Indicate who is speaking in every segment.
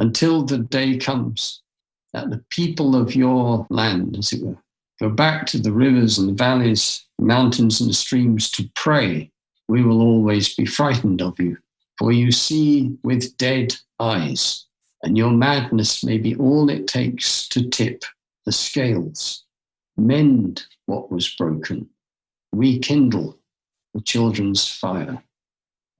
Speaker 1: until the day comes that the people of your land, as it were, go back to the rivers and the valleys, the mountains and the streams to pray. We will always be frightened of you, for you see with dead eyes, and your madness may be all it takes to tip the scales, mend what was broken, rekindle the children's fire.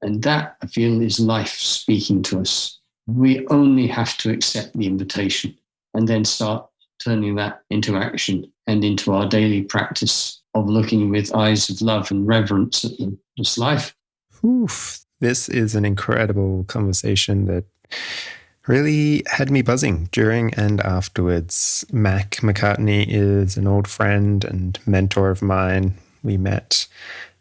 Speaker 1: And that, I feel, is life speaking to us. We only have to accept the invitation and then start turning that into action and into our daily practice of looking with eyes of love and reverence at this life.
Speaker 2: Oof, this is an incredible conversation that really had me buzzing during and afterwards. Macartney is an old friend and mentor of mine. We met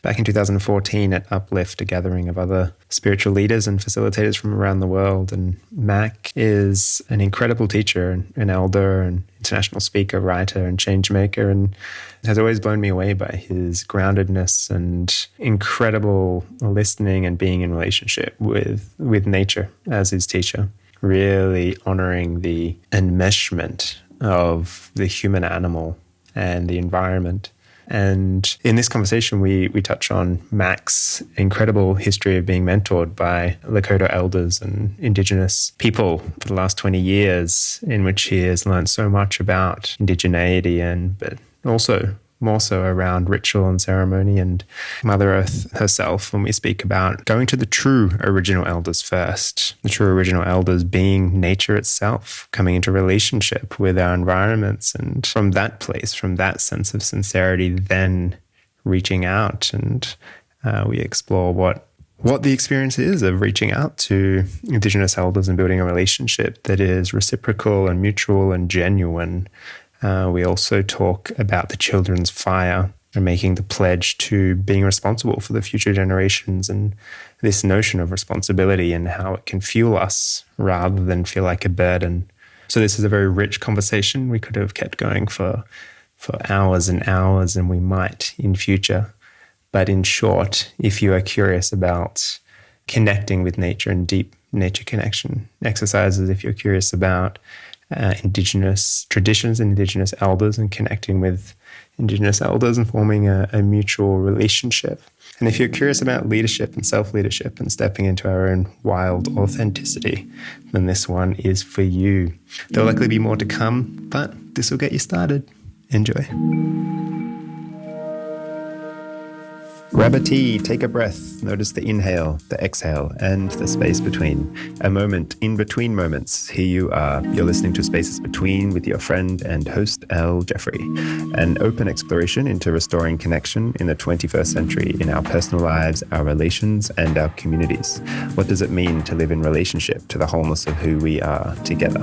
Speaker 2: back in 2014 at Uplift, a gathering of other spiritual leaders and facilitators from around the world. And Mac is an incredible teacher, an elder, an international speaker, writer, and change maker, and has always blown me away by his groundedness and incredible listening and being in relationship with nature as his teacher, really honoring the enmeshment of the human animal and the environment. And in this conversation, we touch on Mac's incredible history of being mentored by Lakota elders and Indigenous people for the last 20 years, in which he has learned so much about indigeneity but also more so around ritual and ceremony and Mother Earth herself when we speak about going to the true original elders first, the true original elders being nature itself, coming into relationship with our environments, and from that place, from that sense of sincerity, then reaching out. And we explore what the experience is of reaching out to Indigenous elders and building a relationship that is reciprocal and mutual and genuine. We also talk about the children's fire and making the pledge to being responsible for the future generations, and this notion of responsibility and how it can fuel us rather than feel like a burden. So this is a very rich conversation. We could have kept going for hours and hours, and we might in future. But in short, if you are curious about connecting with nature and deep nature connection exercises, if you're curious about Indigenous traditions and Indigenous elders and connecting with Indigenous elders and forming a mutual relationship. And if you're curious about leadership and self-leadership and stepping into our own wild authenticity, then this one is for you. There'll likely be more to come, but this will get you started. Enjoy. Grab a tea, take a breath, notice the inhale, the exhale, and the space between. A moment in between moments. Here you are. You're listening to Spaces Between with your friend and host, L. Jeffrey. An open exploration into restoring connection in the 21st century in our personal lives, our relations, and our communities. What does it mean to live in relationship to the wholeness of who we are together?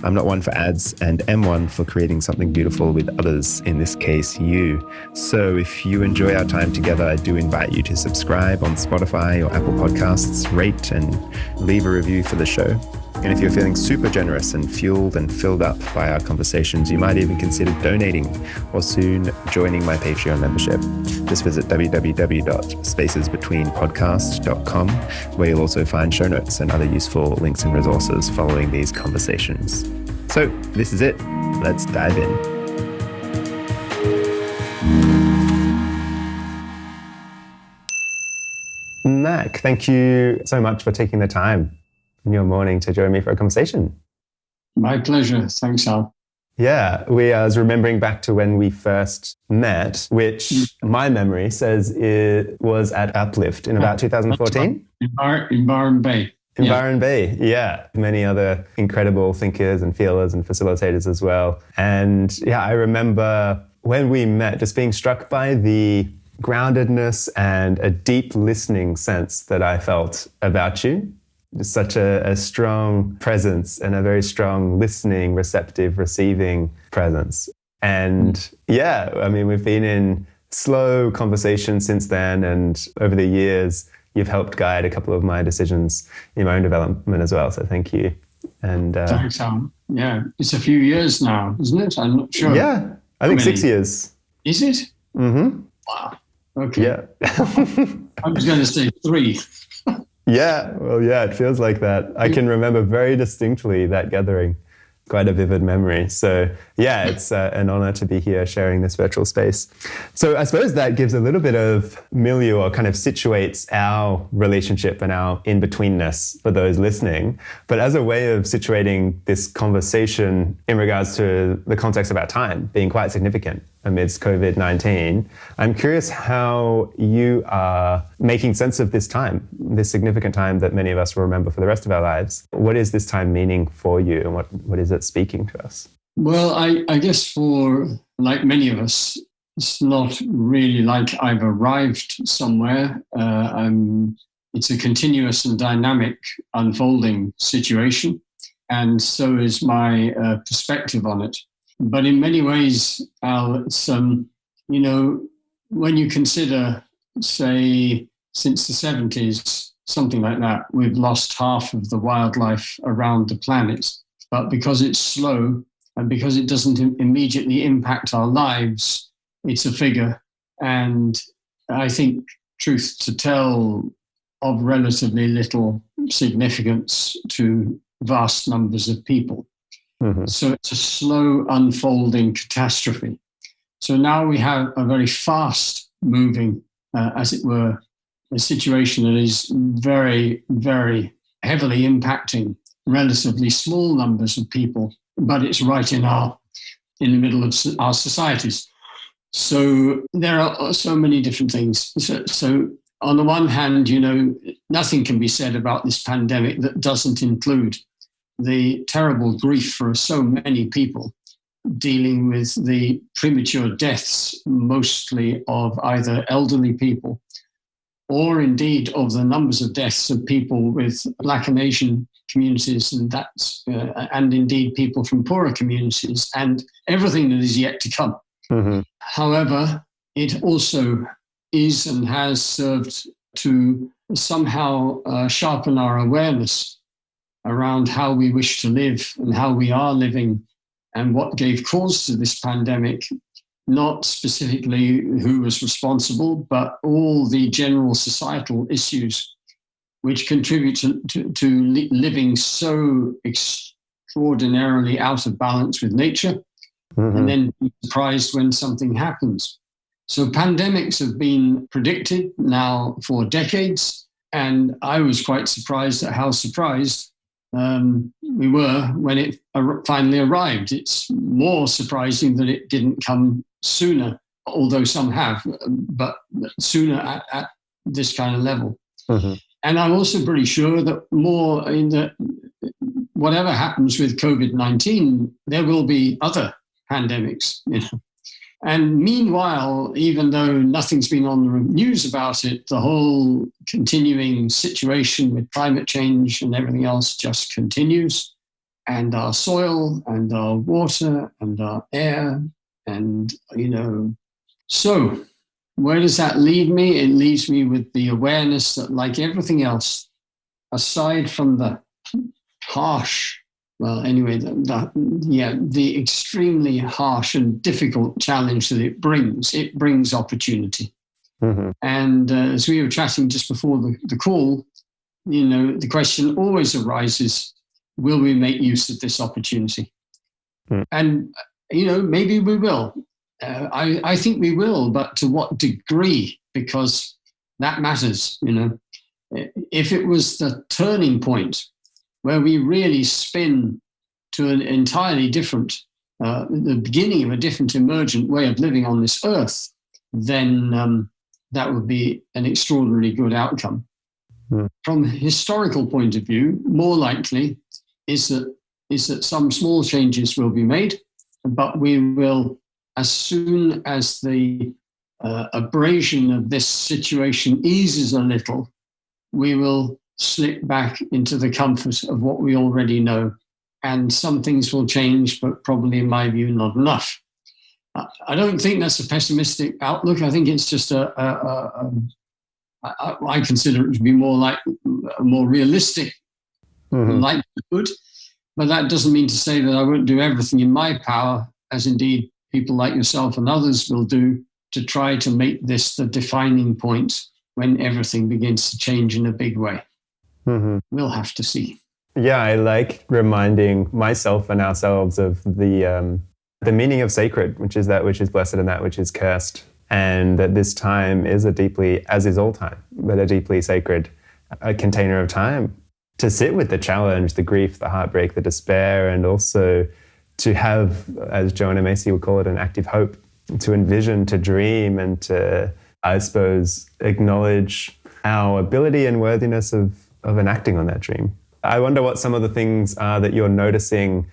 Speaker 2: I'm not one for ads and am one for creating something beautiful with others, in this case, you. So if you enjoy our time together, I do invite you to subscribe on Spotify or Apple Podcasts, rate and leave a review for the show. And if you're feeling super generous and fueled and filled up by our conversations, you might even consider donating or soon joining my Patreon membership. Just visit www.spacesbetweenpodcast.com, where you'll also find show notes and other useful links and resources following these conversations. So this is it. Let's dive in. Mac, thank you so much for taking the time in your morning to join me for a conversation.
Speaker 1: My pleasure. Thanks, Al.
Speaker 2: Yeah, I was remembering back to when we first met, which my memory says it was at Uplift in about 2014.
Speaker 1: In Byron Bay.
Speaker 2: In Byron Bay, yeah. Many other incredible thinkers and feelers and facilitators as well. And yeah, I remember when we met just being struck by the groundedness and a deep listening sense that I felt about you. Just such a strong presence and a very strong listening, receptive, receiving presence. And yeah, I mean, we've been in slow conversation since then. And over the years, you've helped guide a couple of my decisions in my own development as well. So thank you. And
Speaker 1: thanks, Al. Yeah, it's a few years now, isn't it? I'm not sure.
Speaker 2: Yeah, I think 6 years.
Speaker 1: Is it?
Speaker 2: Mm-hmm.
Speaker 1: Wow. Okay.
Speaker 2: Yeah.
Speaker 1: I was going to say 3.
Speaker 2: Yeah, well, yeah, it feels like that. I can remember very distinctly that gathering, quite a vivid memory. So, yeah, it's an honor to be here sharing this virtual space. So, I suppose that gives a little bit of milieu or kind of situates our relationship and our in betweenness for those listening. But as a way of situating this conversation in regards to the context of our time being quite significant amidst COVID-19, I'm curious how you are making sense of this time, this significant time that many of us will remember for the rest of our lives. What is this time meaning for you, and what is it speaking to us?
Speaker 1: Well, I guess for like many of us, it's not really like I've arrived somewhere. It's a continuous and dynamic unfolding situation. And so is my perspective on it. But in many ways, Al, it's, when you consider, say, since the 70s, something like that, we've lost half of the wildlife around the planet. But because it's slow and because it doesn't immediately impact our lives, it's a figure. And I think, truth to tell, of relatively little significance to vast numbers of people. Mm-hmm. So it's a slow unfolding catastrophe. So now we have a very fast moving, as it were, a situation that is very, very heavily impacting relatively small numbers of people, but it's right in the middle of our societies. So there are so many different things. So on the one hand, nothing can be said about this pandemic that doesn't include the terrible grief for so many people dealing with the premature deaths, mostly of either elderly people or indeed of the numbers of deaths of people with Black and Asian communities, and indeed people from poorer communities, and everything that is yet to come. Mm-hmm. However, it also is and has served to somehow sharpen our awareness around how we wish to live and how we are living and what gave cause to this pandemic, not specifically who was responsible, but all the general societal issues which contribute to living so extraordinarily out of balance with nature, mm-hmm. and then be surprised when something happens. So pandemics have been predicted now for decades, and I was quite surprised at how surprised we were when it finally arrived. It's more surprising that it didn't come sooner, although some have, but sooner at this kind of level. Mm-hmm. And I'm also pretty sure that whatever happens with COVID-19, there will be other pandemics. And meanwhile, even though nothing's been on the news about it, the whole continuing situation with climate change and everything else just continues. And our soil and our water and our air and, So where does that leave me? It leaves me with the awareness that, like everything else, aside from the harsh, the extremely harsh and difficult challenge that it brings opportunity. Mm-hmm. And as we were chatting just before the call, the question always arises, will we make use of this opportunity? Mm. And, maybe we will. I think we will, but to what degree? Because that matters, If it was the turning point where we really spin to an entirely different, the beginning of a different emergent way of living on this earth, then that would be an extraordinarily good outcome. Mm. From a historical point of view, more likely is that some small changes will be made, but we will, as soon as the abrasion of this situation eases a little, we will slip back into the comfort of what we already know. And some things will change, but probably, in my view, not enough. I don't think that's a pessimistic outlook. I think it's just I consider it to be more like a more realistic likelihood. But that doesn't mean to say that I won't do everything in my power, as indeed people like yourself and others will do, to try to make this the defining point when everything begins to change in a big way. We'll have to see.
Speaker 2: Yeah, I like reminding myself and ourselves of the meaning of sacred, which is that which is blessed and that which is cursed, and that this time is a deeply, as is all time, but a deeply sacred container of time to sit with the challenge, the grief, the heartbreak, the despair, and also to have, as Joanna Macy would call it, an active hope, to envision, to dream, and to, I suppose, acknowledge our ability and worthiness of enacting on that dream. I wonder what some of the things are that you're noticing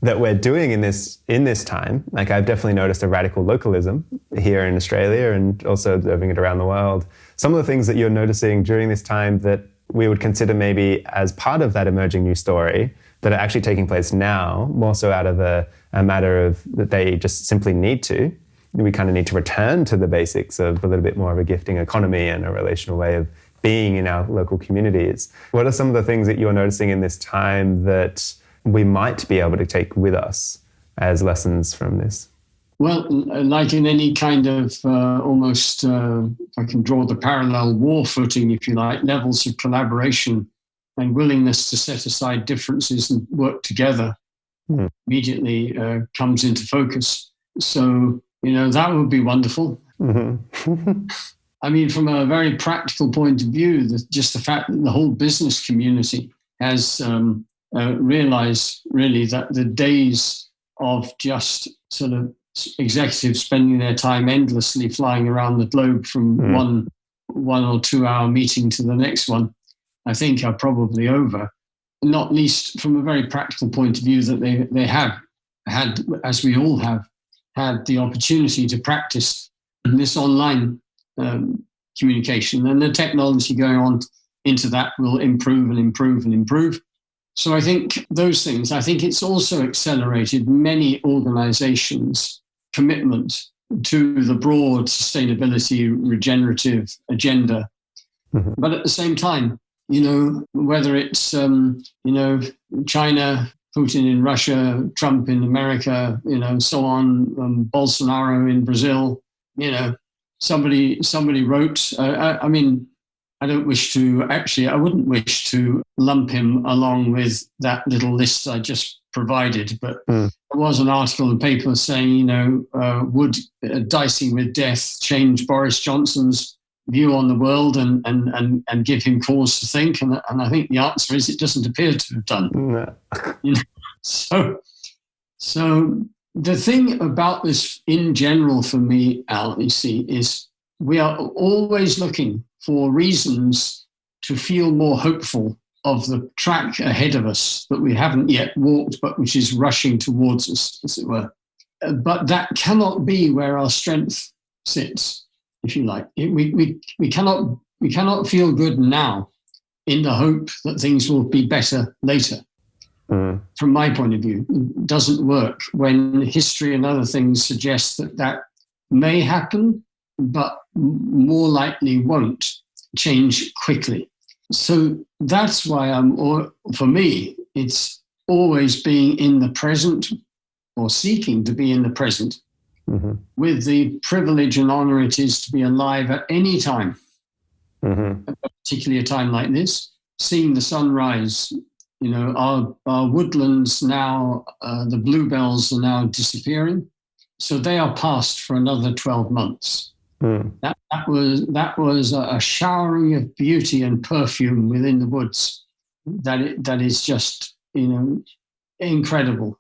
Speaker 2: that we're doing in this time. Like, I've definitely noticed a radical localism here in Australia and also observing it around the world. Some of the things that you're noticing during this time that we would consider maybe as part of that emerging new story that are actually taking place now, more so out of a matter of that they just simply need to. We kind of need to return to the basics of a little bit more of a gifting economy and a relational way of being in our local communities. What are some of the things that you're noticing in this time that we might be able to take with us as lessons from this?
Speaker 1: Well, like in any kind of almost, if I can draw the parallel, war footing, if you like, levels of collaboration and willingness to set aside differences and work together immediately comes into focus. So, that would be wonderful. I mean, from a very practical point of view, just the fact that the whole business community has realized really that the days of just sort of executives spending their time endlessly flying around the globe from one or 2 hour meeting to the next one, I think are probably over. Not least from a very practical point of view that they have had, as we all have, had the opportunity to practice this online communication, and the technology going on into that will improve and improve and improve. So I think those things, I think it's also accelerated many organizations' commitment to the broad sustainability regenerative agenda. But at the same time, whether it's, China, Putin in Russia, Trump in America, so on, Bolsonaro in Brazil, somebody wrote, I mean, I wouldn't wish to lump him along with that little list I just provided, but there was an article in the paper saying, would dicing with death change Boris Johnson's view on the world and give him cause to think? And I think the answer is it doesn't appear to have done. No. So the thing about this in general for me, Al, you see, is we are always looking for reasons to feel more hopeful of the track ahead of us that we haven't yet walked, but which is rushing towards us, as it were. But that cannot be where our strength sits, if you like. We cannot feel good now in the hope that things will be better later. From my point of view, it doesn't work when history and other things suggest that may happen, but more likely won't change quickly. So that's why for me, it's always being in the present or seeking to be in the present with the privilege and honor it is to be alive at any time, particularly a time like this, seeing the sunrise. Our woodlands now, the bluebells are now disappearing. So they are past for another 12 months. That was a showering of beauty and perfume within the woods. That is just incredible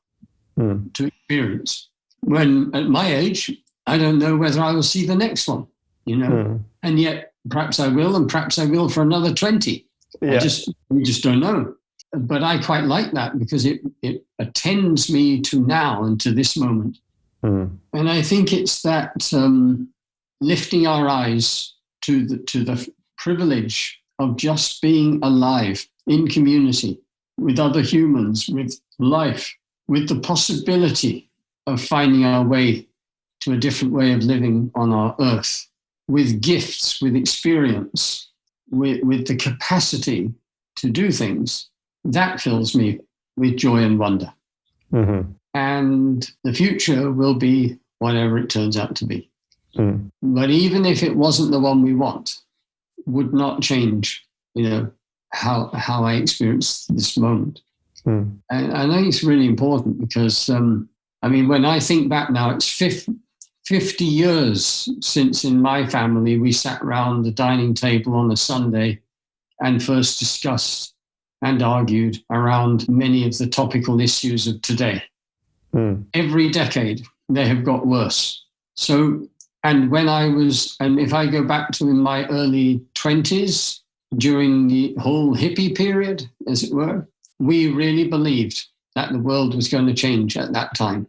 Speaker 1: to experience. When at my age, I don't know whether I will see the next one. And yet perhaps I will, and perhaps I will for another 20. Yeah. We just don't know. But I quite like that because it attends me to now and to this moment. And I think it's that lifting our eyes to the privilege of just being alive in community with other humans, with life, with the possibility of finding our way to a different way of living on our earth, with gifts, with experience, with the capacity to do things. That fills me with joy and wonder. And the future will be whatever it turns out to be. But even if it wasn't the one we want, would not change, how I experienced this moment.
Speaker 2: Mm.
Speaker 1: And I think it's really important because, when I think back now, it's 50 years since in my family we sat round the dining table on a Sunday and first discussed and argued around many of the topical issues of today. Every decade, they have got worse. So, and if I go back to in my early 20s, during the whole hippie period, as it were, we really believed that the world was going to change at that time.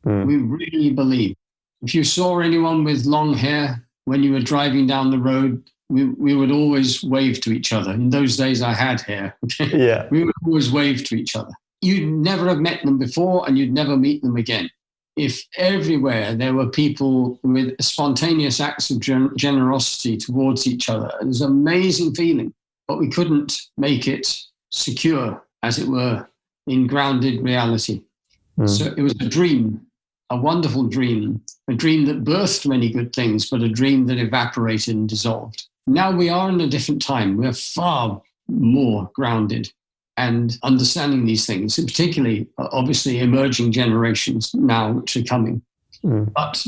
Speaker 1: We really believed. If you saw anyone with long hair when you were driving down the road, we would always wave to each other. In those days, I had hair.
Speaker 2: Yeah.
Speaker 1: We would always wave to each other. You'd never have met them before and you'd never meet them again. If everywhere there were people with spontaneous acts of generosity towards each other, it was an amazing feeling, but we couldn't make it secure, as it were, in grounded reality. So it was a dream, a wonderful dream, a dream that birthed many good things, but a dream that evaporated and dissolved. Now we are in a different time. We're far more grounded and understanding these things, and particularly, obviously, emerging generations now which are coming. But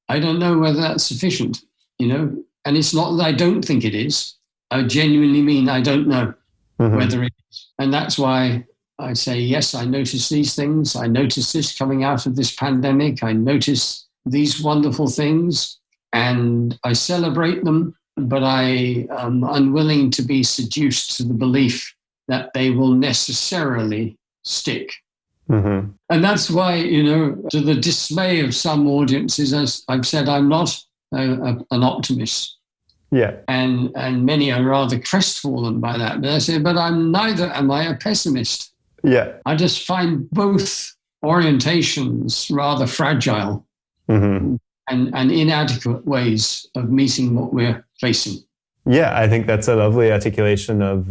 Speaker 1: I don't know whether that's sufficient, and it's not that I don't think it is. I genuinely mean I don't know whether it is. And that's why I say, yes, I notice these things. I notice this coming out of this pandemic. I notice these wonderful things and I celebrate them, but I am unwilling to be seduced to the belief that they will necessarily stick. And that's why, to the dismay of some audiences, as I've said, I'm not an optimist.
Speaker 2: Yeah.
Speaker 1: And many are rather crestfallen by that. But I say, but neither am I a pessimist.
Speaker 2: Yeah.
Speaker 1: I just find both orientations rather fragile and inadequate ways of meeting what we're facing.
Speaker 2: Yeah, I think that's a lovely articulation of,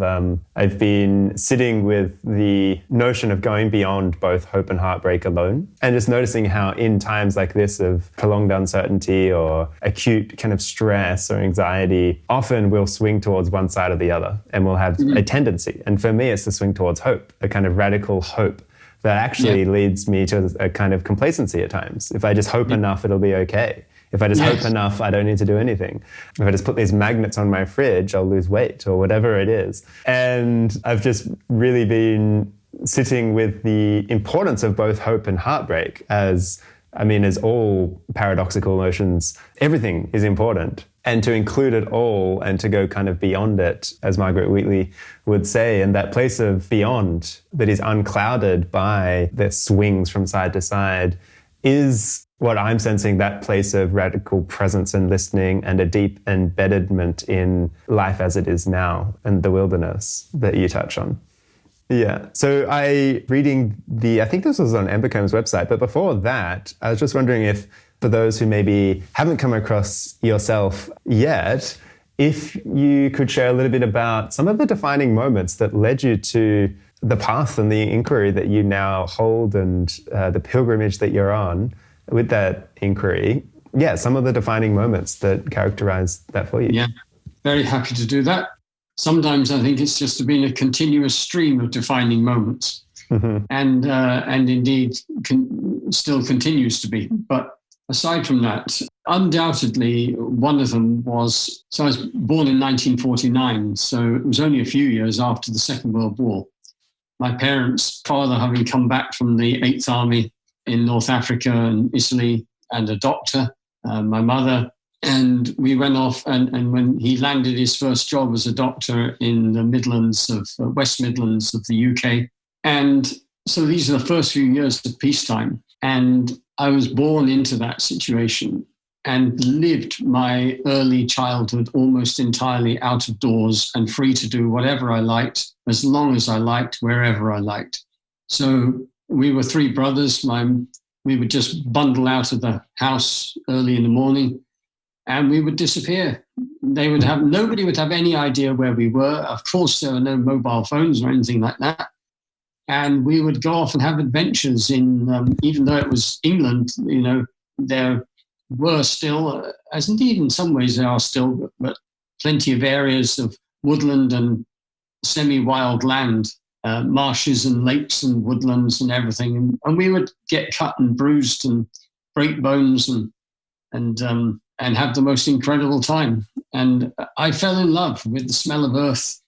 Speaker 2: I've been sitting with the notion of going beyond both hope and heartbreak alone, and just noticing how in times like this of prolonged uncertainty or acute kind of stress or anxiety, often we'll swing towards one side or the other, and we'll have a tendency. And for me, it's to swing towards hope, a kind of radical hope that actually leads me to a kind of complacency at times. If I just hope enough, it'll be okay. If I just hope enough, I don't need to do anything. If I just put these magnets on my fridge, I'll lose weight or whatever it is. And I've just really been sitting with the importance of both hope and heartbreak as all paradoxical notions, everything is important. And to include it all and to go kind of beyond it, as Margaret Wheatley would say, and that place of beyond that is unclouded by the swings from side to side is what I'm sensing, that place of radical presence and listening and a deep embeddedment in life as it is now and the wilderness that you touch on. Yeah. So I think this was on Embercomb's website, but before that, I was just wondering if, for those who maybe haven't come across yourself yet, if you could share a little bit about some of the defining moments that led you to the path and the inquiry that you now hold and the pilgrimage that you're on with that inquiry. Yeah, some of the defining moments that characterize that for you. Yeah,
Speaker 1: very happy to do that. Sometimes I think it's just been a continuous stream of defining moments, and indeed still continues to be. But aside from that, undoubtedly one of them was, so I was born in 1949, so it was only a few years after the Second World War. My parents, father having come back from the 8th Army in North Africa and Italy, and a doctor, my mother, and we went off, and when he landed his first job as a doctor in the Midlands of West Midlands of the UK. And so these are the first few years of peacetime. And I was born into that situation and lived my early childhood almost entirely out of doors and free to do whatever I liked, as long as I liked, wherever I liked. So we were three brothers. We would just bundle out of the house early in the morning and we would disappear. Nobody would have any idea where we were. Of course, there were no mobile phones or anything like that. And we would go off and have adventures in, even though it was England, there were still, as indeed in some ways there are still, but plenty of areas of woodland and semi-wild land, marshes and lakes and woodlands and everything. And we would get cut and bruised and break bones and have the most incredible time. And I fell in love with the smell of earth,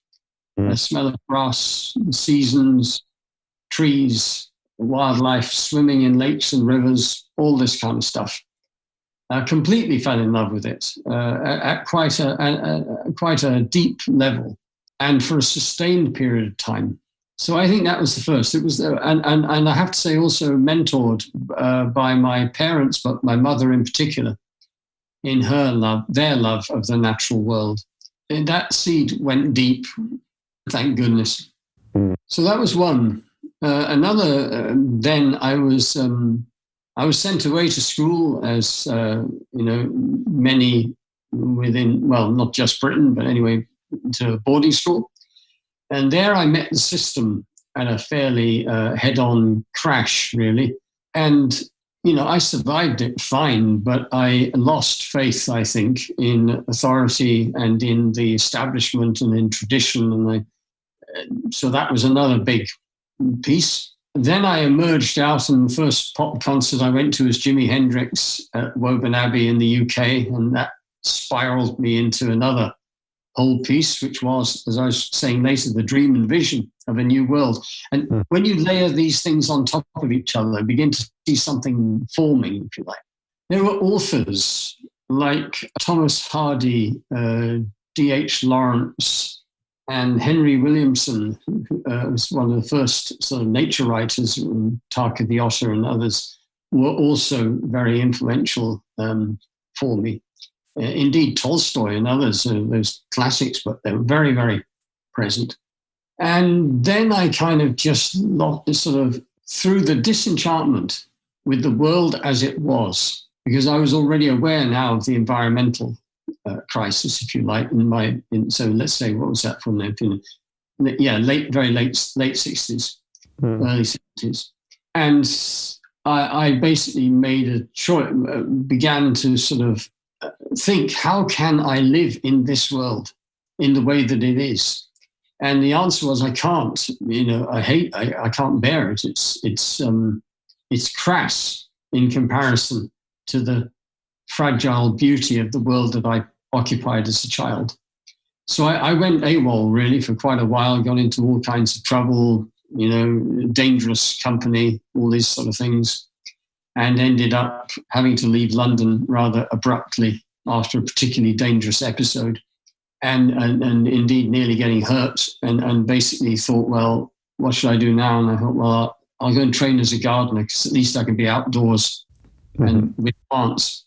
Speaker 1: the smell of grass, the seasons, trees, wildlife, swimming in lakes and rivers, all this kind of stuff. I completely fell in love with it at quite a deep level and for a sustained period of time. So I think that was the first. It was, and I have to say also mentored by my parents, but my mother in particular, in their love of the natural world. And that seed went deep, thank goodness. So that was one. Another, then I was sent away to school as, many within, well, not just Britain, but anyway, to a boarding school. And there I met the system at a fairly head-on crash, really. And, I survived it fine, but I lost faith, I think, in authority and in the establishment and in tradition. And so that was another big piece. Then I emerged out, and the first pop concert I went to was Jimi Hendrix at Woburn Abbey in the UK, and that spiraled me into another whole piece, which was, as I was saying later, the dream and vision of a new world. And when you layer these things on top of each other, begin to see something forming, if you like. There were authors like Thomas Hardy, D.H. Lawrence, and Henry Williamson, who was one of the first sort of nature writers, Tarka the Otter and others, were also very influential for me. Indeed, Tolstoy and others, those classics, but they were very, very present. And then I kind of just sort of through the disenchantment with the world as it was, because I was already aware now of the environmental crisis, if you like, so let's say, what was that from there? Yeah, very late 60s, early 70s. And I basically made a choice, began to sort of think, how can I live in this world in the way that it is? And the answer was, I can't. I can't bear it. It's crass in comparison to the fragile beauty of the world that I occupied as a child. So I went AWOL really for quite a while, got into all kinds of trouble, dangerous company, all these sort of things, and ended up having to leave London rather abruptly after a particularly dangerous episode, and indeed nearly getting hurt, and basically thought, well, what should I do now? And I thought, well, I'll go and train as a gardener, because at least I can be outdoors and with plants.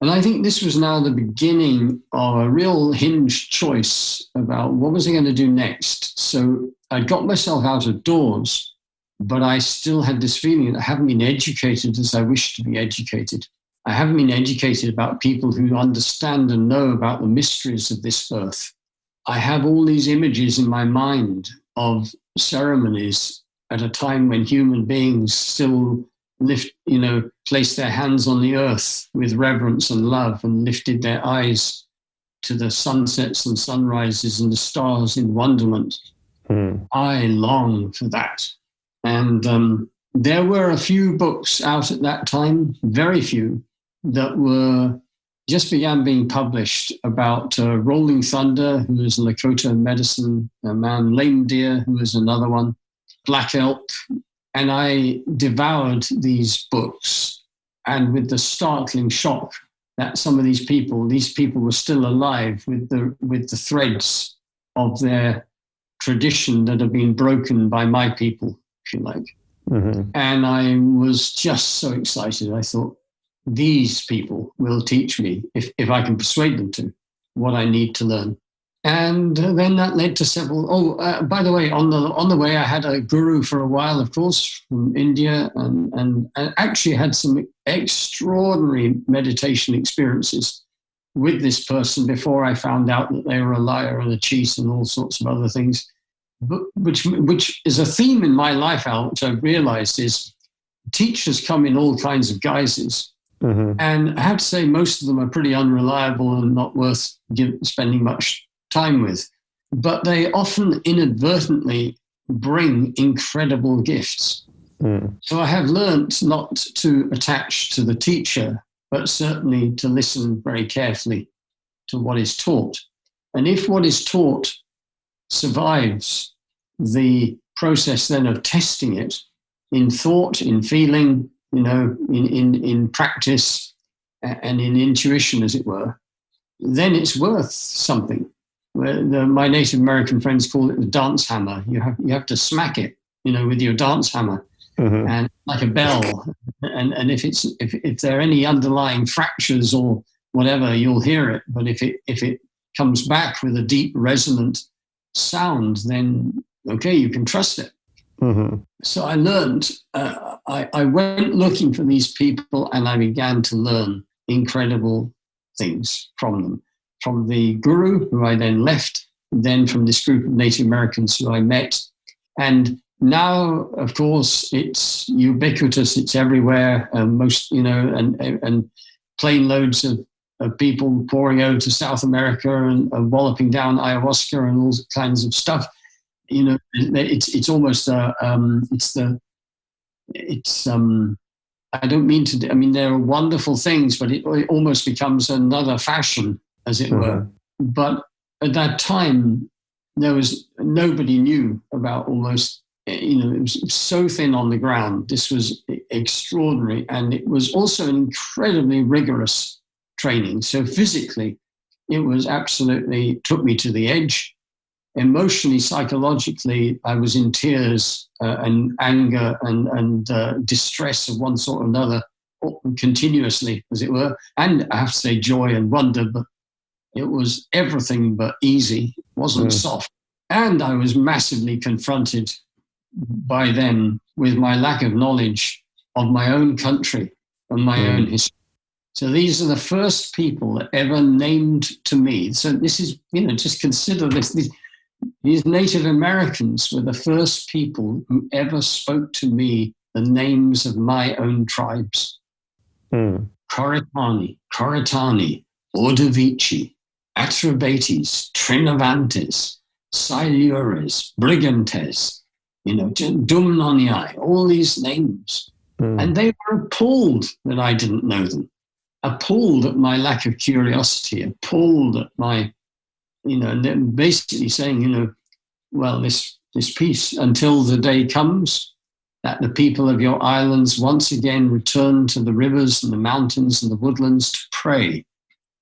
Speaker 1: And I think this was now the beginning of a real hinged choice about what was I going to do next. So I got myself out of doors, but I still had this feeling that I haven't been educated as I wish to be educated. I haven't been educated about people who understand and know about the mysteries of this earth. I have all these images in my mind of ceremonies at a time when human beings still placed their hands on the earth with reverence and love and lifted their eyes to the sunsets and sunrises and the stars in wonderment. I long for that. And there were a few books out at that time, very few, that just began being published about Rolling Thunder, who was a Lakota medicine man, Lame Deer, who was another one, Black Elk. And I devoured these books, and with the startling shock that some of these people were still alive with the threads of their tradition that have been broken by my people, if you like. And I was just so excited. I thought, these people will teach me, if I can persuade them to, what I need to learn. And then that led to several. By the way, on the way, I had a guru for a while, of course, from India, and actually had some extraordinary meditation experiences with this person before I found out that they were a liar and a cheat and all sorts of other things. But which is a theme in my life, Al, which I've realized is teachers come in all kinds of guises. And I have to say, most of them are pretty unreliable and not worth spending much time with. but they often inadvertently bring incredible gifts. So I have learnt not to attach to the teacher, but certainly to listen very carefully to what is taught. And if what is taught survives the process then of testing it in thought, in feeling, in practice and in intuition, as it were, then it's worth something. My Native American friends call it the dance hammer. You have to smack it, with your dance hammer, and like a bell. And if there are any underlying fractures or whatever, you'll hear it. But if it comes back with a deep resonant sound, then okay, you can trust it. So I learned. I went looking for these people, and I began to learn incredible things from them. From the guru, who I then left, then from this group of Native Americans who I met. And now, of course, it's ubiquitous, it's everywhere, and plane loads of people pouring over to South America and walloping down ayahuasca and all kinds of stuff. It's almost, I don't mean to, there are wonderful things, but it almost becomes another fashion, as it were. But at that time, there was nobody knew about almost, it was so thin on the ground. This was extraordinary. And it was also an incredibly rigorous training. So physically, it was absolutely, took me to the edge. Emotionally, psychologically, I was in tears and anger and distress of one sort or another, continuously, as it were. And I have to say joy and wonder, but it was everything but easy. It wasn't soft. And I was massively confronted by them with my lack of knowledge of my own country and my own history. So these are the first people that ever named to me. So this is, just consider this. These Native Americans were the first people who ever spoke to me the names of my own tribes. Coritani, Ordovici, Atrabates, Trinovantes, Silures, Brigantes, Dumnoniai, all these names. And they were appalled that I didn't know them, appalled at my lack of curiosity, appalled at my, and they're basically saying, well, this peace until the day comes that the people of your islands once again return to the rivers and the mountains and the woodlands to pray.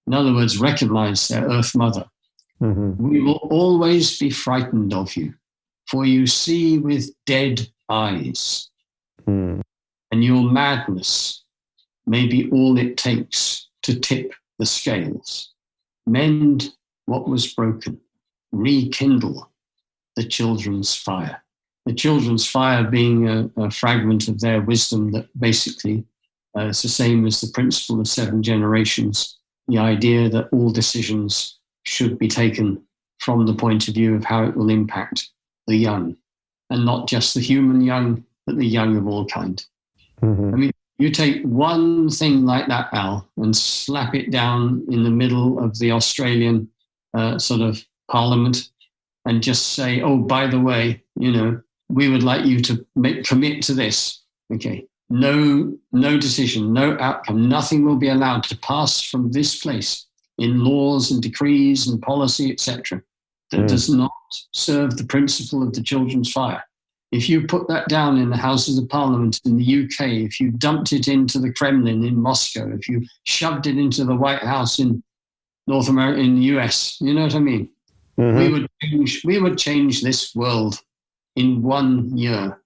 Speaker 1: In other words, recognize their Earth Mother. We will always be frightened of you, for you see with dead eyes, and your madness may be all it takes to tip the scales. Mend what was broken, rekindle the children's fire. The children's fire being a fragment of their wisdom that basically is the same as the principle of 7 generations, the idea that all decisions should be taken from the point of view of how it will impact the young, and not just the human young, but the young of all kind. You take one thing like that, Al, and slap it down in the middle of the Australian sort of parliament and just say, oh, by the way, we would like you to commit to this. Okay. No decision, no outcome, nothing will be allowed to pass from this place in laws and decrees and policy, etc., that does not serve the principle of the children's fire. If you put that down in the Houses of Parliament in the UK, if you dumped it into the Kremlin in Moscow, if you shoved it into the White House in North America, in the US, you know what I mean? We would change this world in 1 year.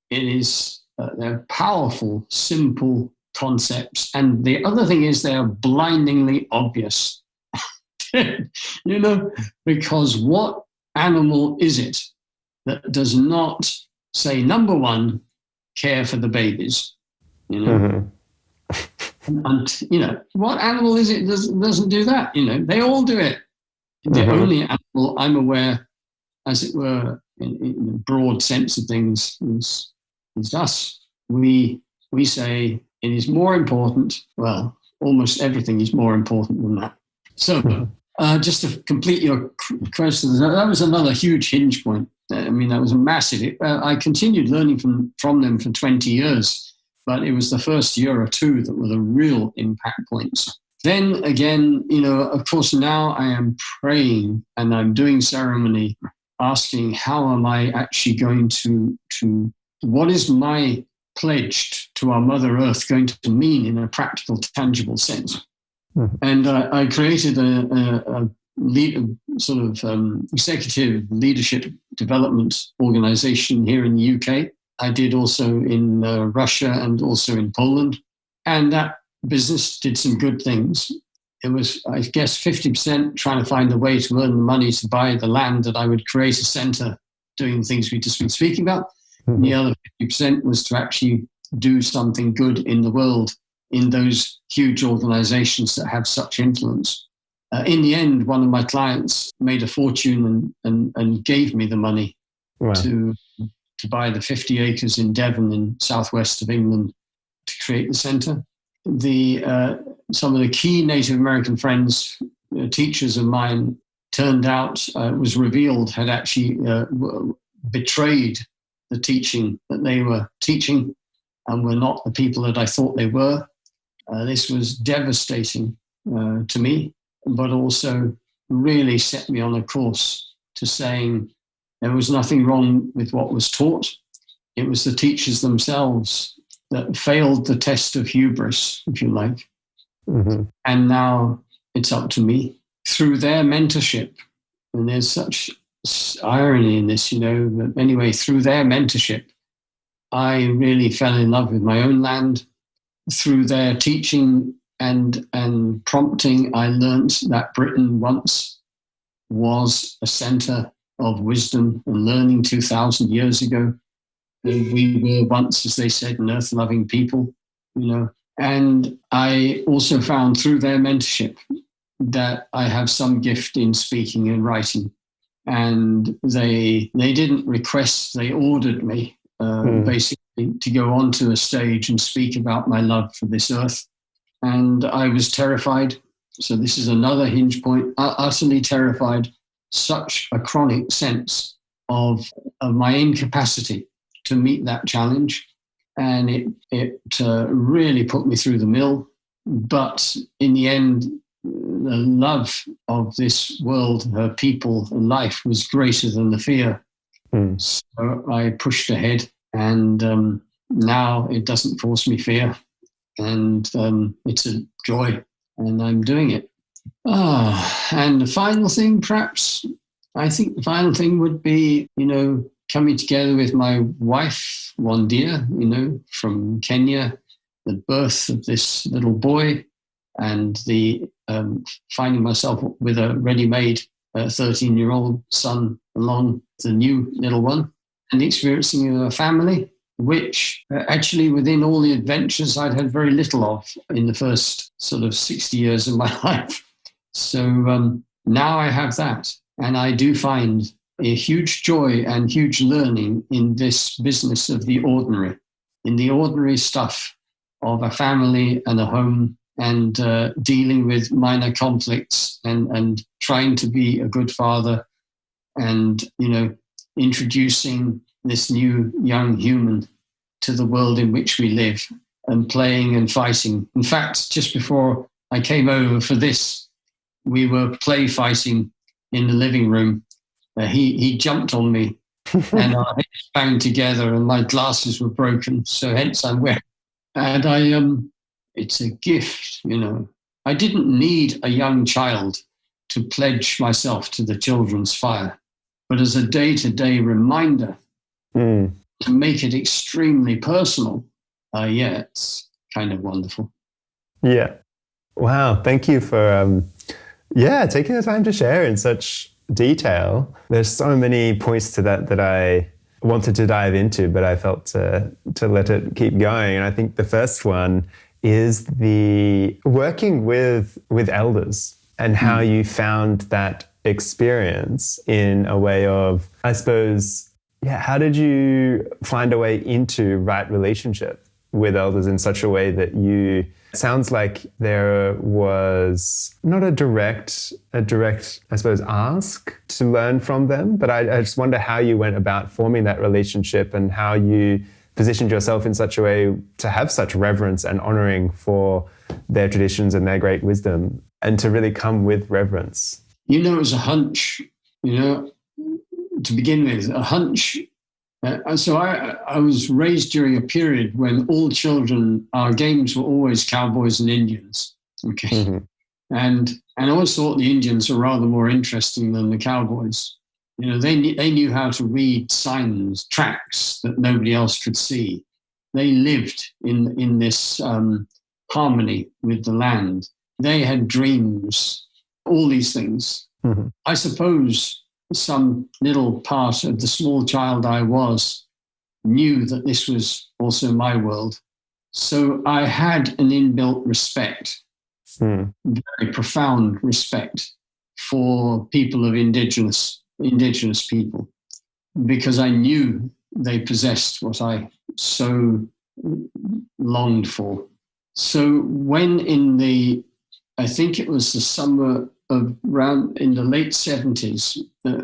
Speaker 1: It is they're powerful, simple concepts, and the other thing is they are blindingly obvious. Because what animal is it that does not say, number one, care for the babies? And what animal is it that doesn't do that? They all do it. The only animal I'm aware, as it were, in the broad sense of things, is us. We say it is more important. Well, almost everything is more important than that. So Just to complete your question, that was another huge hinge point. I mean, that was a massive. I continued learning from them for 20 years, but it was the first year or two that were the real impact points. Then again, of course, now I am praying and I'm doing ceremony, asking how am I actually going to what is my pledge to our Mother Earth going to mean in a practical, tangible sense? Mm-hmm. And I created a executive leadership development organization here in the UK. I did also in Russia and also in Poland. And that business did some good things. It was, I guess, 50% trying to find a way to earn the money to buy the land that I would create a center doing the things we've just been speaking about. Mm-hmm. And the other 50% was to actually do something good in the world in those huge organizations that have such influence. In the end, one of my clients made a fortune and gave me the money to buy the 50 acres in Devon in southwest of England to create the center. Some of the key Native American friends, teachers of mine, turned out, it was revealed, had actually betrayed the teaching that they were teaching and were not the people that I thought they were. This was devastating to me, but also really set me on a course to saying there was nothing wrong with what was taught. It was the teachers themselves that failed the test of hubris, if you like. Mm-hmm. And now it's up to me through their mentorship. And there's such irony in this, but anyway, through their mentorship, I really fell in love with my own land. Through their teaching and prompting, I learned that Britain once was a center of wisdom and learning 2,000 years ago. And we were once, as they said, an earth-loving people, And I also found through their mentorship that I have some gift in speaking and writing. And they didn't request, they ordered me, basically, to go onto a stage and speak about my love for this earth. And I was terrified. So this is another hinge point, utterly terrified, such a chronic sense of my incapacity to meet that challenge. And it really put me through the mill. But in the end, the love of this world, her people and life was greater than the fear. So I pushed ahead. And now it doesn't cause me fear. And it's a joy. And I'm doing it. And the final thing, perhaps, I think the final thing would be, coming together with my wife, Wandia, from Kenya, the birth of this little boy, and the finding myself with a ready-made 13-year-old son along the new little one, and experiencing a family, which actually within all the adventures I'd had very little of in the first sort of 60 years of my life. So now I have that, and I do find a huge joy and huge learning in this business of the ordinary, in the ordinary stuff of a family and a home, and dealing with minor conflicts and trying to be a good father and, introducing this new young human to the world in which we live and playing and fighting. In fact, just before I came over for this, we were play fighting in the living room. He jumped on me and our heads banged together and my glasses were broken. So hence I'm wearing. And it's a gift, I didn't need a young child to pledge myself to the children's fire, but as a day-to-day reminder to make it extremely personal, it's kind of wonderful.
Speaker 2: Yeah. Wow. Thank you for, taking the time to share in such detail. There's so many points to that I wanted to dive into, but I felt to let it keep going. And I think the first one is the working with elders and how you found that experience in a way of, I suppose, how did you find a way into right relationship with elders in such a way that it sounds like there was not a direct, I suppose, ask to learn from them, but I just wonder how you went about forming that relationship and how you positioned yourself in such a way to have such reverence and honoring for their traditions and their great wisdom, and to really come with reverence.
Speaker 1: It was a hunch, to begin with, a hunch. So I was raised during a period when all children, our games were always cowboys and Indians. Okay. Mm-hmm. And I always thought the Indians were rather more interesting than the cowboys. They knew how to read signs, tracks that nobody else could see. They lived in this harmony with the land. They had dreams, all these things. Mm-hmm. I suppose some little part of the small child I was knew that this was also my world. So I had an inbuilt respect, very profound respect for people of indigenous people, because I knew they possessed what I so longed for. So when I think it was the summer of around in the late 70s,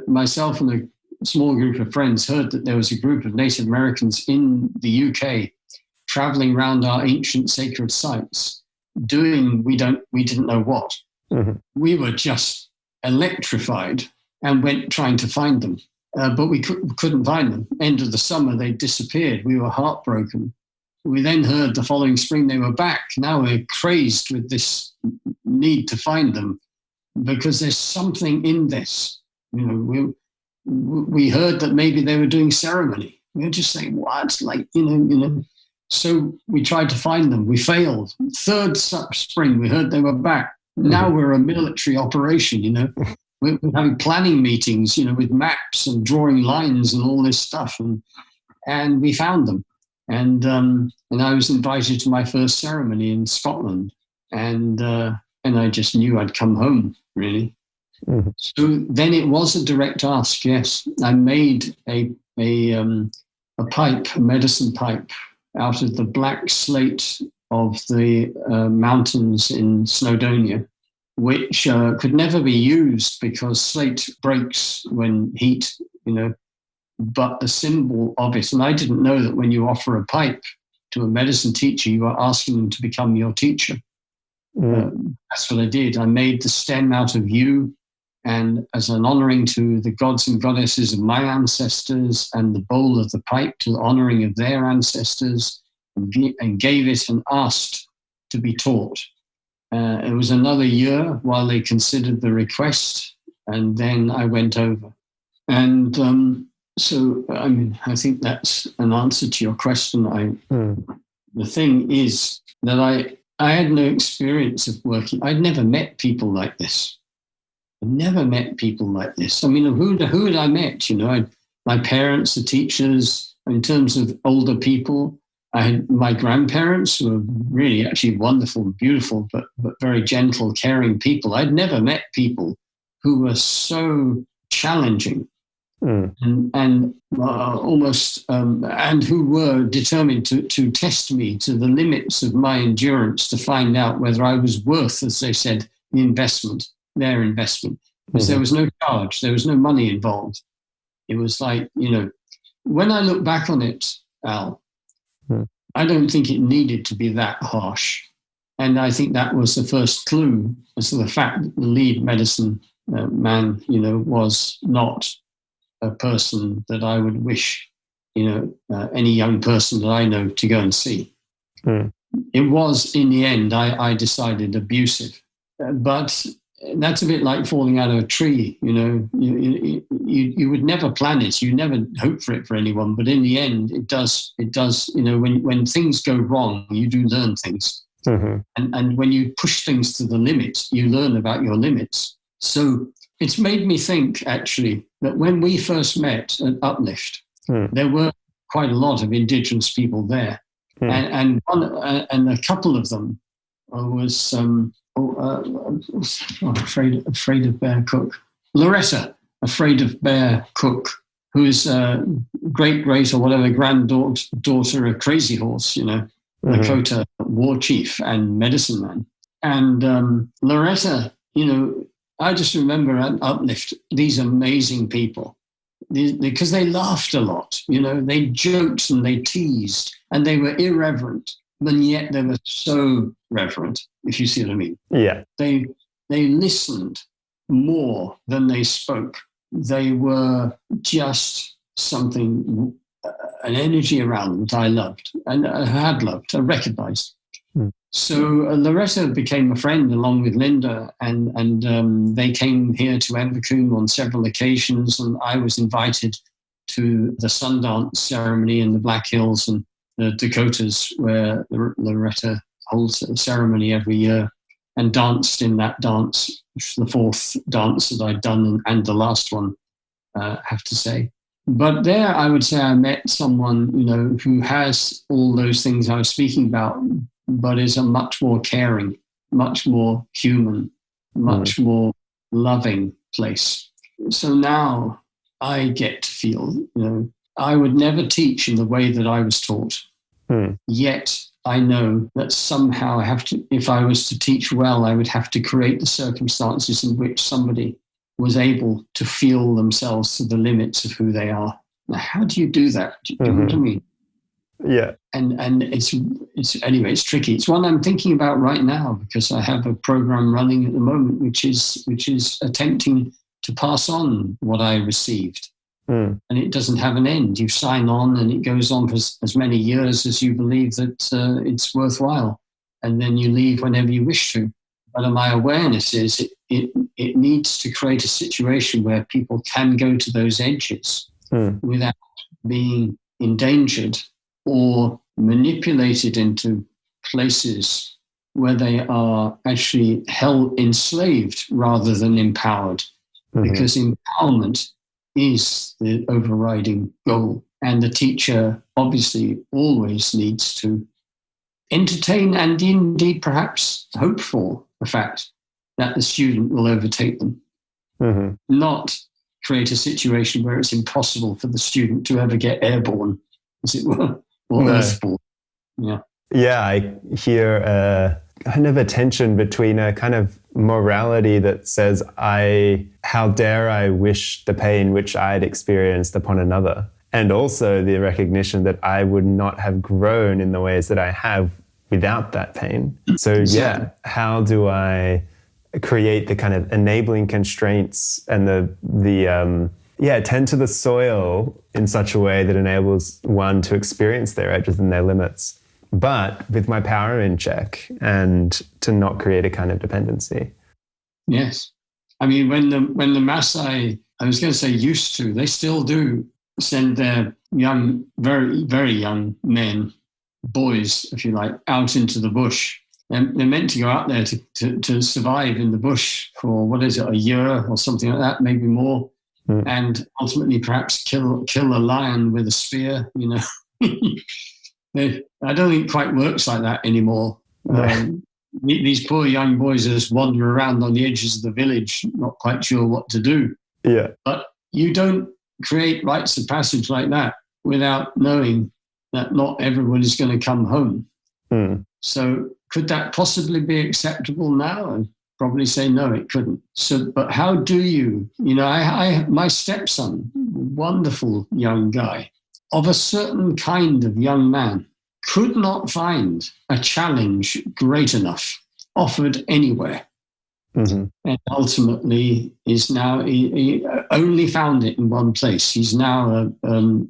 Speaker 1: myself and a small group of friends heard that there was a group of Native Americans in the UK traveling around our ancient sacred sites, doing we didn't know what. Mm-hmm. We were just electrified and went trying to find them, but we couldn't find them. End of the summer, they disappeared. We were heartbroken. We then heard the following spring they were back. Now we're crazed with this need to find them, because there's something in this. We heard that maybe they were doing ceremony. We were just saying, what? So we tried to find them. We failed. Third spring, we heard they were back. Now we're a military operation, We're having planning meetings, with maps and drawing lines and all this stuff. And we found them. And I was invited to my first ceremony in Scotland. And I just knew I'd come home, really. Mm-hmm. So then it was a direct ask, yes. I made a pipe, a medicine pipe, out of the black slate of the mountains in Snowdonia, which could never be used because slate breaks when heat, but the symbol of it. And I didn't know that when you offer a pipe to a medicine teacher, you are asking them to become your teacher. That's what I did. I made the stem out of yew, and as an honoring to the gods and goddesses of my ancestors, and the bowl of the pipe to the honoring of their ancestors, and gave it and asked to be taught. It was another year while they considered the request, and then I went over. And so, I think that's an answer to your question. The thing is that I had no experience of working. I'd never met people like this. I'd never met people like this. Who had I met? My parents, the teachers. In terms of older people, I had my grandparents, who were really actually wonderful, beautiful, but very gentle, caring people. I'd never met people who were so challenging and almost and who were determined to test me to the limits of my endurance to find out whether I was worth, as they said, their investment. Because there was no charge, there was no money involved. It was like, when I look back on it, Al, I don't think it needed to be that harsh. And I think that was the first clue as to the fact that the lead medicine man, was not a person that I would wish, any young person that I know to go and see. It was, in the end, I decided, abusive. But that's a bit like falling out of a tree. You would never plan it. You never hope for it for anyone. But in the end, it does. When things go wrong, you do learn things. Mm-hmm. And when you push things to the limit, you learn about your limits. So it's made me think, actually, that when we first met at Uplift, there were quite a lot of Indigenous people there. And a couple of them was... afraid of Bear Cook. Loretta, afraid of Bear Cook, who is great or whatever granddaughter of Crazy Horse, Lakota war chief and medicine man. And Loretta, I just remember at Uplift, these amazing people, because they laughed a lot, they joked and they teased and they were irreverent, and yet they were so reverent, if you see what I mean.
Speaker 2: Yeah.
Speaker 1: They listened more than they spoke. They were just something, an energy around them that I loved and I had loved, I recognized. So Loretta became a friend along with Linda, and they came here to Invercoombe on several occasions, and I was invited to the Sundance ceremony in the Black Hills and the Dakotas, where Loretta holds a ceremony every year, and danced in that dance, which was the fourth dance that I'd done, and the last one, I have to say. But there, I would say I met someone, who has all those things I was speaking about, but is a much more caring, much more human, much more loving place. So now I get to feel, I would never teach in the way that I was taught. Yet I know that somehow I have to, if I was to teach well, I would have to create the circumstances in which somebody was able to feel themselves to the limits of who they are. Now, how do you do that? Do you know what I mean?
Speaker 2: Yeah.
Speaker 1: And it's anyway, it's tricky. It's one I'm thinking about right now because I have a program running at the moment, which is attempting to pass on what I received. And it doesn't have an end. You sign on and it goes on for as many years as you believe that it's worthwhile. And then you leave whenever you wish to. But my awareness is it needs to create a situation where people can go to those edges without being endangered or manipulated into places where they are actually enslaved rather than empowered. Because empowerment is the overriding goal. And the teacher obviously always needs to entertain and indeed perhaps hope for the fact that the student will overtake them. Not create a situation where it's impossible for the student to ever get airborne, as it were, or earthborne. Yeah.
Speaker 2: Yeah, I hear a kind of a tension between a kind of morality that says, how dare I wish the pain which I had experienced upon another, and also the recognition that I would not have grown in the ways that I have without that pain. So yeah, how do I create the kind of enabling constraints and tend to the soil in such a way that enables one to experience their edges and their limits, but with my power in check and to not create a kind of dependency.
Speaker 1: Yes. I mean, when the Maasai, I was going to say used to, they still do send their young, very, very young men, boys, if you like, out into the bush. And they're meant to go out there to survive in the bush for, a year or something like that, maybe more. And ultimately perhaps kill a lion with a spear, I don't think it quite works like that anymore. These poor young boys just wander around on the edges of the village, not quite sure what to do.
Speaker 2: Yeah.
Speaker 1: But you don't create rites of passage like that without knowing that not everyone is going to come home. So could that possibly be acceptable now? I'd probably say no, it couldn't. So, but how do you, my stepson, wonderful young guy, of a certain kind of young man, could not find a challenge great enough offered anywhere. And ultimately is now, he only found it in one place. He's now a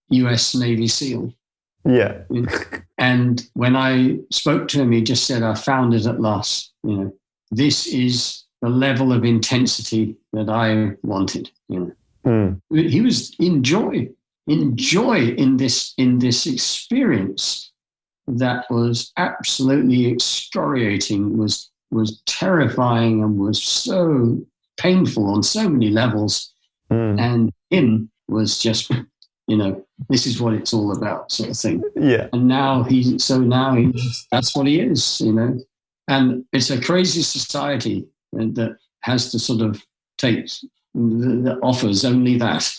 Speaker 1: US Navy SEAL.
Speaker 2: Yeah.
Speaker 1: And when I spoke to him, he just said, I found it at last. This is the level of intensity that I wanted. He was in joy in this experience that was absolutely excoriating, was terrifying, and was so painful on so many levels. And him was just, this is what it's all about, sort of thing.
Speaker 2: Yeah.
Speaker 1: And now that's what he is, And it's a crazy society that has to sort of take, that offers only that.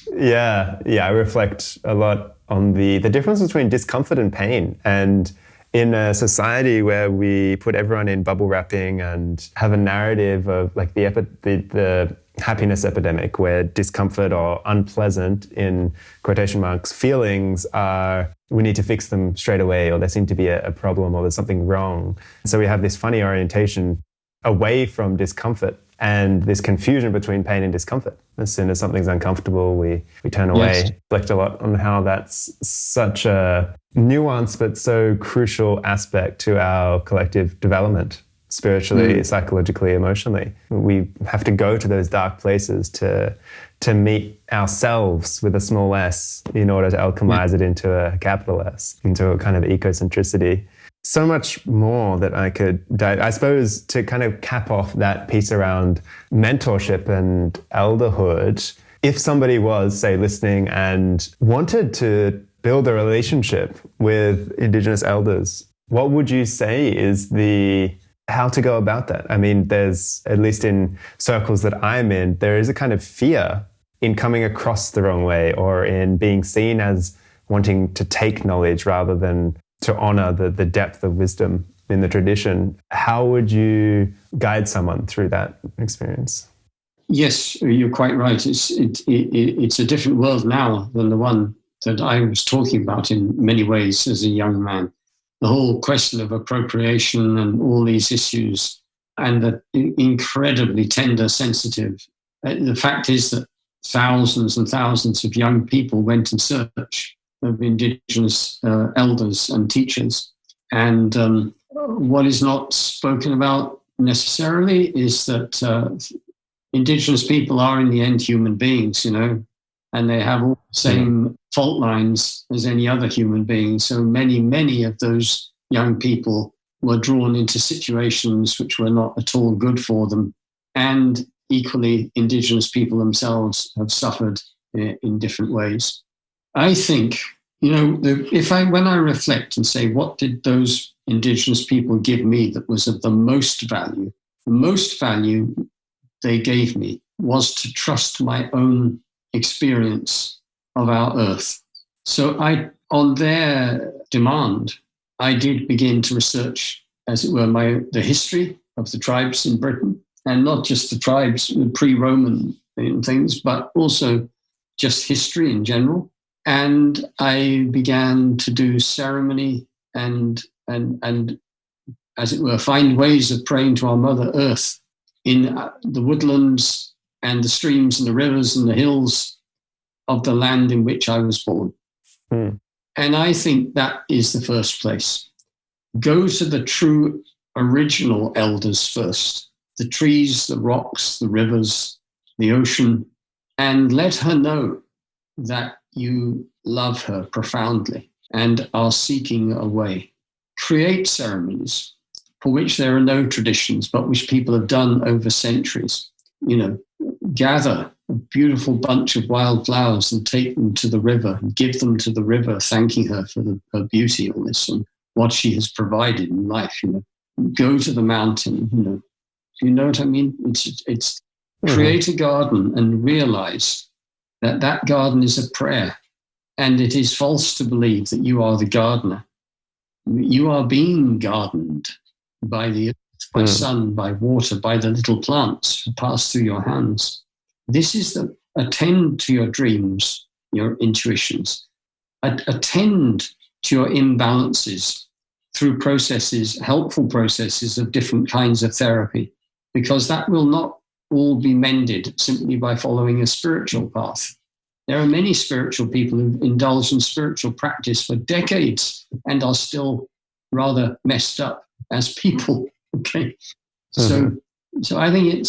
Speaker 2: I reflect a lot on the difference between discomfort and pain. And in a society where we put everyone in bubble wrapping and have a narrative of like the happiness epidemic, where discomfort or unpleasant, in quotation marks, feelings are, we need to fix them straight away, or there seem to be a problem, or there's something wrong. So we have this funny orientation away from discomfort and this confusion between pain and discomfort. As soon as something's uncomfortable, we turn away.
Speaker 1: Yes.
Speaker 2: Reflect a lot on how that's such a nuanced but so crucial aspect to our collective development, spiritually, psychologically, emotionally. We have to go to those dark places to meet ourselves with a small s in order to alchemize it into a capital S, into a kind of ecocentricity. So much more that I could dive. I suppose to kind of cap off that piece around mentorship and elderhood, if somebody was, say, listening and wanted to build a relationship with Indigenous elders, what would you say is how to go about that? I mean, there's, at least in circles that I'm in, there is a kind of fear in coming across the wrong way, or in being seen as wanting to take knowledge rather than to honor the depth of wisdom in the tradition. How would you guide someone through that experience?
Speaker 1: Yes, you're quite right. It's a different world now than the one that I was talking about in many ways as a young man. The whole question of appropriation and all these issues, and the incredibly tender, sensitive. The fact is that thousands and thousands of young people went in search of Indigenous elders and teachers. And what is not spoken about necessarily is that Indigenous people are in the end human beings, and they have all the same fault lines as any other human being. So many of those young people were drawn into situations which were not at all good for them. And equally, Indigenous people themselves have suffered in different ways. I think, when I reflect and say, what did those Indigenous people give me that was of the most value? The most value they gave me was to trust my own experience of our earth. So on their demand, I did begin to research, as it were, the history of the tribes in Britain, and not just the tribes, pre-Roman things, but also just history in general. And I began to do ceremony and as it were, find ways of praying to our Mother Earth in the woodlands and the streams and the rivers and the hills of the land in which I was born. And I think that is the first place. Go to the true original elders first, the trees, the rocks, the rivers, the ocean, and let her know that you love her profoundly and are seeking a way. Create ceremonies for which there are no traditions, but which people have done over centuries. Gather a beautiful bunch of wild flowers and take them to the river and give them to the river, thanking her for her beauty on this and what she has provided in life. Go to the mountain. You know what I mean? It's create a garden and realize that garden is a prayer, and it is false to believe that you are the gardener. You are being gardened by the earth, by sun, by water, by the little plants who pass through your hands. This is attend to your dreams, your intuitions. Attend to your imbalances through processes, helpful processes of different kinds of therapy, because that will not all be mended simply by following a spiritual path. There are many spiritual people who've indulged in spiritual practice for decades and are still rather messed up as people. Okay, so I think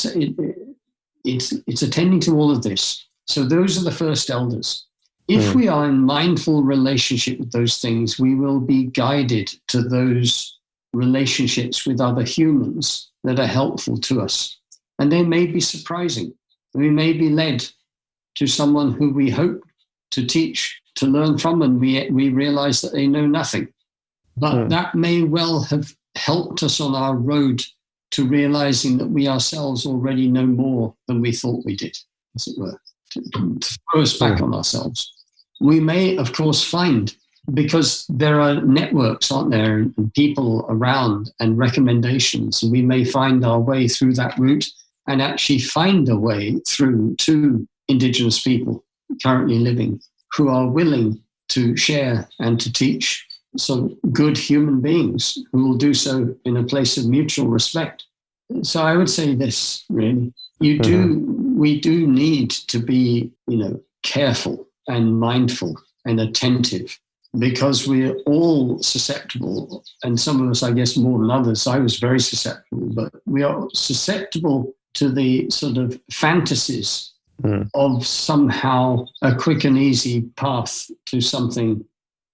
Speaker 1: it's attending to all of this. So those are the first elders. If we are in mindful relationship with those things, we will be guided to those relationships with other humans that are helpful to us. And they may be surprising. We may be led to someone who we hope to teach, to learn from, and we realize that they know nothing. But that may well have helped us on our road to realizing that we ourselves already know more than we thought we did, as it were. to throw us back on ourselves. We may, of course, find, because there are networks, aren't there, and people around and recommendations, and we may find our way through that route and actually find a way through to Indigenous people currently living who are willing to share and to teach. So good human beings who will do so in a place of mutual respect. So I would say this, really. We do need to be, careful and mindful and attentive, because we're all susceptible, and some of us, I guess, more than others. I was very susceptible, but we are susceptible to the sort of fantasies of somehow a quick and easy path to something,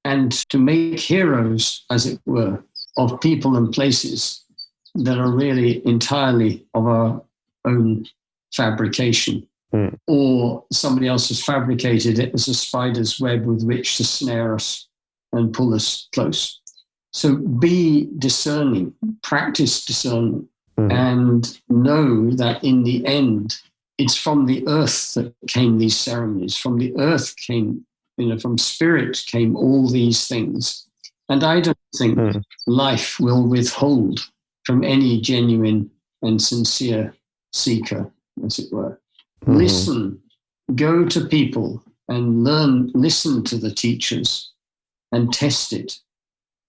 Speaker 1: and to make heroes, as it were, of people and places that are really entirely of our own fabrication. Or somebody else has fabricated it as a spider's web with which to snare us and pull us close. So be discerning, practice discernment, and know that in the end, it's from the earth that came these ceremonies. From the earth came, from spirit came all these things. And I don't think life will withhold from any genuine and sincere seeker, as it were. Listen, go to people and learn, listen to the teachers and test it.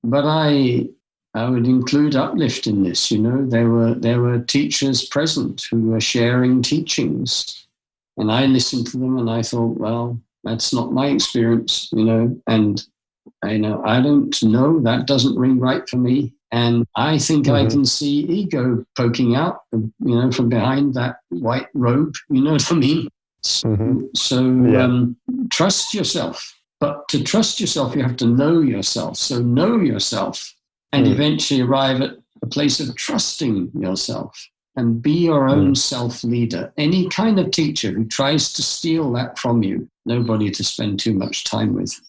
Speaker 1: But I would include uplift in this. There were teachers present who were sharing teachings, and I listened to them and I thought, well, that's not my experience, and I don't know, that doesn't ring right for me. And I think I can see ego poking out, from behind that white robe. You know what I mean? So trust yourself. But to trust yourself, you have to know yourself. So know yourself and eventually arrive at a place of trusting yourself and be your own self-leader. Any kind of teacher who tries to steal that from you, nobody to spend too much time with.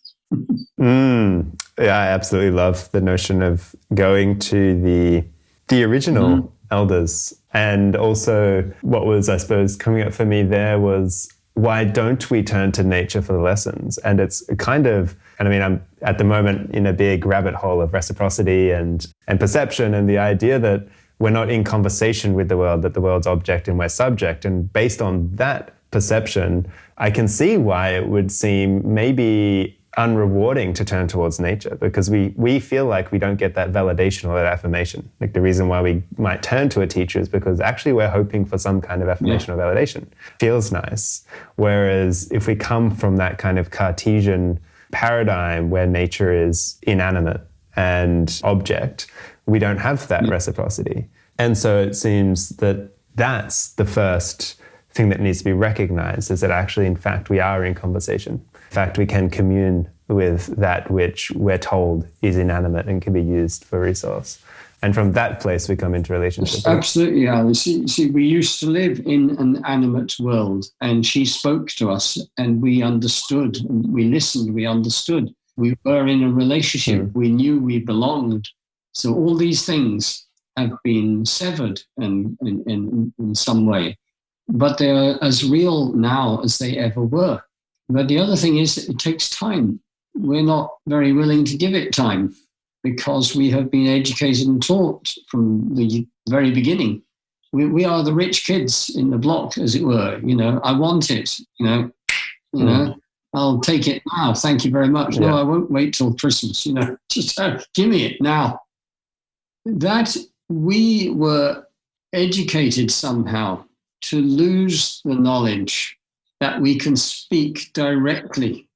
Speaker 2: Yeah, I absolutely love the notion of going to the original elders. And also what was, I suppose, coming up for me there was, why don't we turn to nature for the lessons? And it's kind of, I'm at the moment in a big rabbit hole of reciprocity and perception, and the idea that we're not in conversation with the world, that the world's object and we're subject. And based on that perception, I can see why it would seem maybe unrewarding to turn towards nature, because we feel like we don't get that validation or that affirmation. Like the reason why we might turn to a teacher is because actually we're hoping for some kind of affirmation or validation. Feels nice. Whereas if we come from that kind of Cartesian paradigm where nature is inanimate and object, we don't have that reciprocity. And so it seems that that's the first thing that needs to be recognized, is that actually, in fact, we are in conversation. In fact, we can commune with that which we're told is inanimate and can be used for resource. And from that place, we come into relationship.
Speaker 1: Absolutely, Alice. See, we used to live in an animate world, and she spoke to us, and we understood. We listened, we understood. We were in a relationship. We knew we belonged. So all these things have been severed in some way. But they're as real now as they ever were. But the other thing is that it takes time. We're not very willing to give it time, because we have been educated and taught from the very beginning. We are the rich kids in the block, as it were. I want it. I'll take it now. Thank you very much. No, I won't wait till Christmas. Just give me it now. That we were educated somehow to lose the knowledge that we can speak directly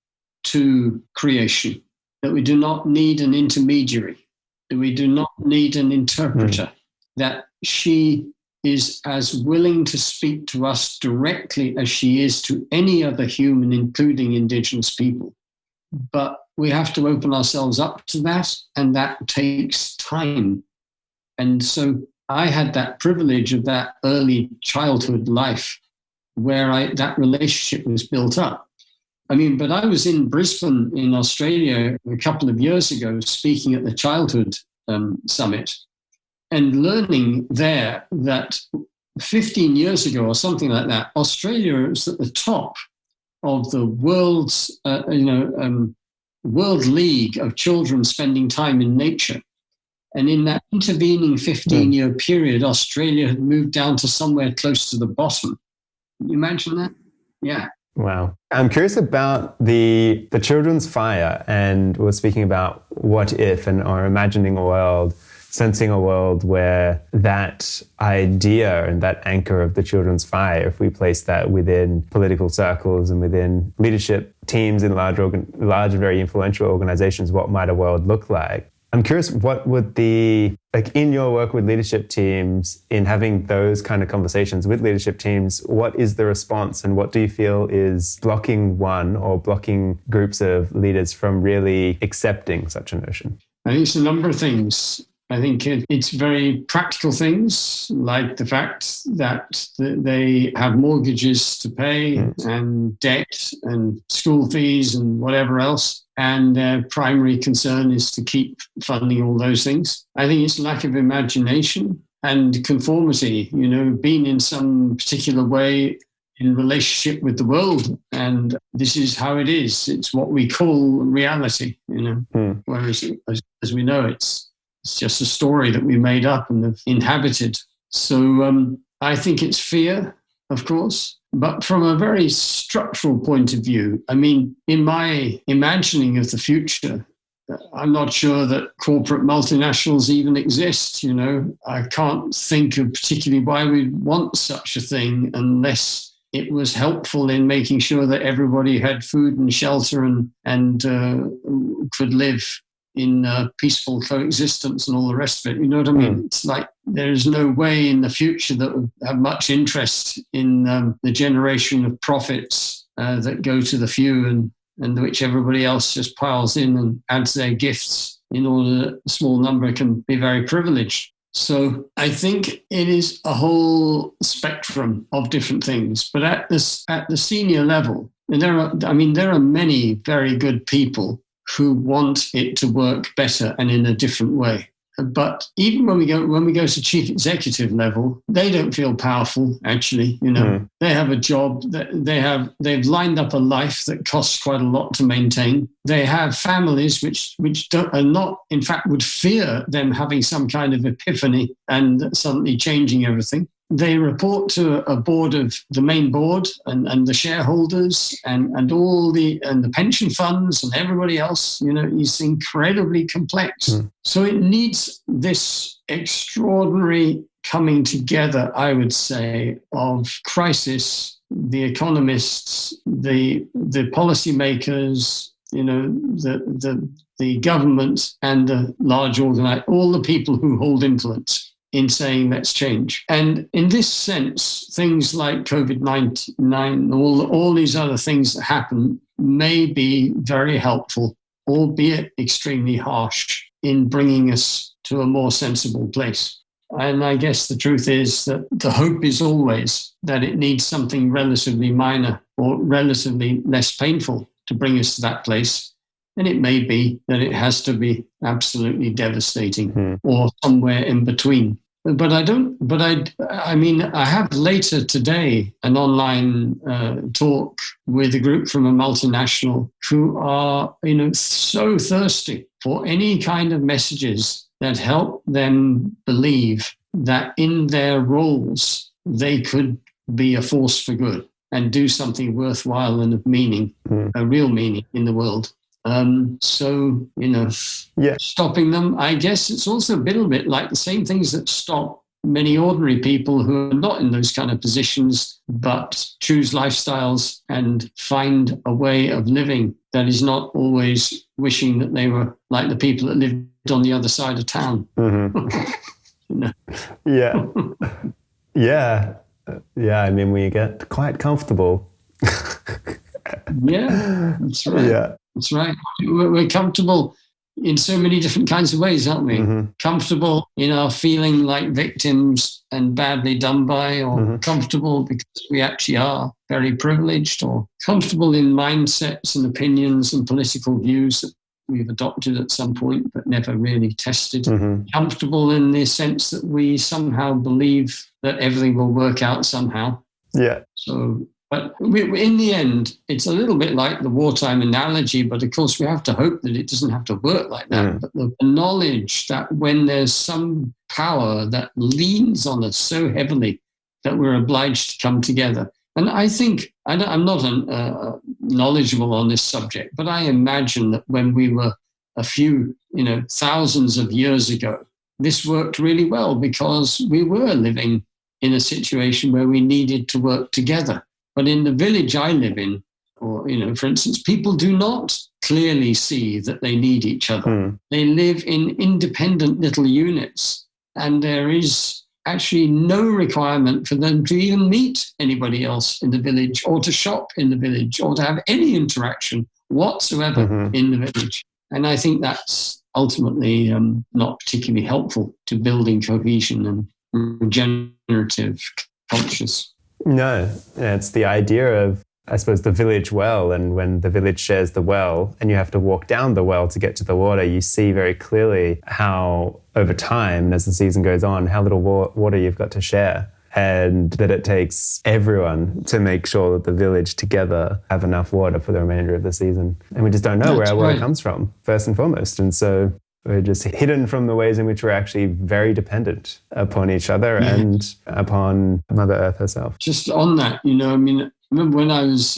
Speaker 1: to creation, that we do not need an intermediary, that we do not need an interpreter, that she is as willing to speak to us directly as she is to any other human, including Indigenous people. But we have to open ourselves up to that, and that takes time. And so I had that privilege of that early childhood life where that relationship was built up. But I was in Brisbane in Australia a couple of years ago speaking at the Childhood Summit, and learning there that 15 years ago or something like that, Australia was at the top of the world's, World League of children spending time in nature. And in that intervening 15-year period, Australia had moved down to somewhere close to the bottom. Can you imagine that? Yeah.
Speaker 2: Wow. I'm curious about the children's fire, and we're speaking about what if and or imagining a world, sensing a world where that idea and that anchor of the children's fire, if we place that within political circles and within leadership teams in large and very influential organizations, what might a world look like? I'm curious, what would in your work with leadership teams, in having those kind of conversations with leadership teams, what is the response and what do you feel is blocking one or blocking groups of leaders from really accepting such a notion?
Speaker 1: I think it's a number of things. I think it's very practical things, like the fact that they have mortgages to pay and debt and school fees and whatever else. And their primary concern is to keep funding all those things. I think it's lack of imagination and conformity, being in some particular way in relationship with the world. And this is how it is. It's what we call reality, whereas as we know, it's just a story that we made up and have inhabited. So I think it's fear, of course. But from a very structural point of view, I mean, in my imagining of the future, I'm not sure that corporate multinationals even exist. I can't think of particularly why we'd want such a thing unless it was helpful in making sure that everybody had food and shelter and could live in peaceful coexistence and all the rest of it. You know what I mean? It's like there's no way in the future that would have much interest in the generation of profits that go to the few and which everybody else just piles in and adds their gifts in order that a small number can be very privileged. So I think it is a whole spectrum of different things. But at the senior level, there are many very good people who want it to work better and in a different way. But even when we go to chief executive level, they don't feel powerful. Actually, they have a job that they've lined up a life that costs quite a lot to maintain. They have families which are not, in fact, would fear them having some kind of epiphany and suddenly changing everything. They report to a board of the main board and the shareholders and all the pension funds and everybody else. It's incredibly complex. So it needs this extraordinary coming together, I would say, of crisis, the economists, the policymakers, the government and the large all the people who hold influence in saying let's change. And in this sense, things like COVID-19, all these other things that happen may be very helpful, albeit extremely harsh, in bringing us to a more sensible place. And I guess the truth is that the hope is always that it needs something relatively minor or relatively less painful to bring us to that place. And it may be that it has to be absolutely devastating or somewhere in between. But I have later today an online talk with a group from a multinational who are, so thirsty for any kind of messages that help them believe that in their roles, they could be a force for good and do something worthwhile and of meaning, a real meaning in the world. Stopping them, I guess it's also a little bit like the same things that stop many ordinary people who are not in those kind of positions, but choose lifestyles and find a way of living that is not always wishing that they were like the people that lived on the other side of town.
Speaker 2: Yeah. Yeah. I mean, we get quite comfortable.
Speaker 1: Yeah, that's right.
Speaker 2: Yeah.
Speaker 1: That's right. We're comfortable in so many different kinds of ways, aren't we? Comfortable in our feeling like victims and badly done by, or comfortable because we actually are very privileged, or comfortable in mindsets and opinions and political views that we've adopted at some point but never really tested. Comfortable in the sense that we somehow believe that everything will work out somehow.
Speaker 2: Yeah.
Speaker 1: So But in the end, it's a little bit like the wartime analogy, but of course we have to hope that it doesn't have to work like that. But the knowledge that when there's some power that leans on us so heavily that we're obliged to come together. And I think, I'm not knowledgeable on this subject, but I imagine that when we were a few, thousands of years ago, this worked really well because we were living in a situation where we needed to work together. But in the village I live in, or, for instance, people do not clearly see that they need each other. They live in independent little units, and there is actually no requirement for them to even meet anybody else in the village or to shop in the village or to have any interaction whatsoever in the village. And I think that's ultimately not particularly helpful to building cohesion and regenerative cultures.
Speaker 2: No, it's the idea of, I suppose, the village well. And when the village shares the well and you have to walk down the well to get to the water, you see very clearly how over time, as the season goes on, how little water you've got to share. And that it takes everyone to make sure that the village together have enough water for the remainder of the season. And we just don't know where our water comes from, first and foremost. And so we're just hidden from the ways in which we're actually very dependent upon each other and upon Mother Earth herself.
Speaker 1: Just on that, I remember when I was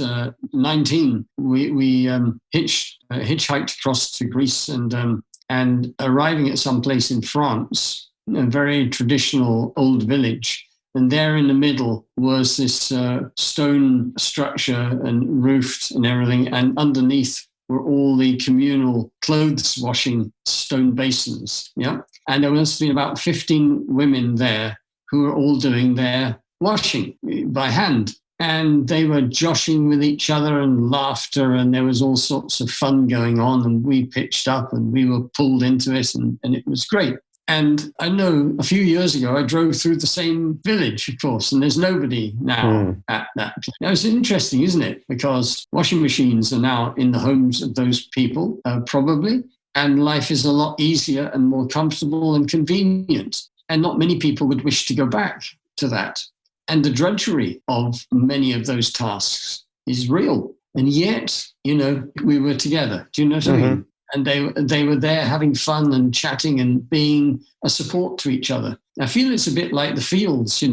Speaker 1: 19, we hitchhiked across to Greece and arriving at some place in France, a very traditional old village. And there in the middle was this stone structure and roofed and everything. And underneath were all the communal clothes washing stone basins. Yeah. And there must have been about 15 women there who were all doing their washing by hand. And they were joshing with each other and laughter, and there was all sorts of fun going on. And we pitched up and we were pulled into it, and it was great. And I know a few years ago, I drove through the same village, of course, and there's nobody now at that place. Now, it's interesting, isn't it? Because washing machines are now in the homes of those people, probably, and life is a lot easier and more comfortable and convenient. And not many people would wish to go back to that. And the drudgery of many of those tasks is real. And yet, we were together. Do you know what I mean? And they were there having fun and chatting and being a support to each other. I feel it's a bit like the fields,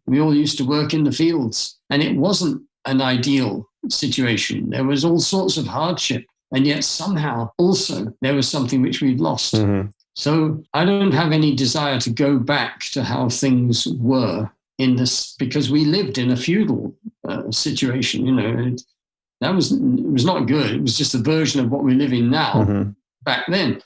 Speaker 1: we all used to work in the fields, and it wasn't an ideal situation. There was all sorts of hardship, and yet somehow also there was something which we'd lost. So I don't have any desire to go back to how things were in this, because we lived in a feudal situation, it was not good. It was just a version of what we live in now back then.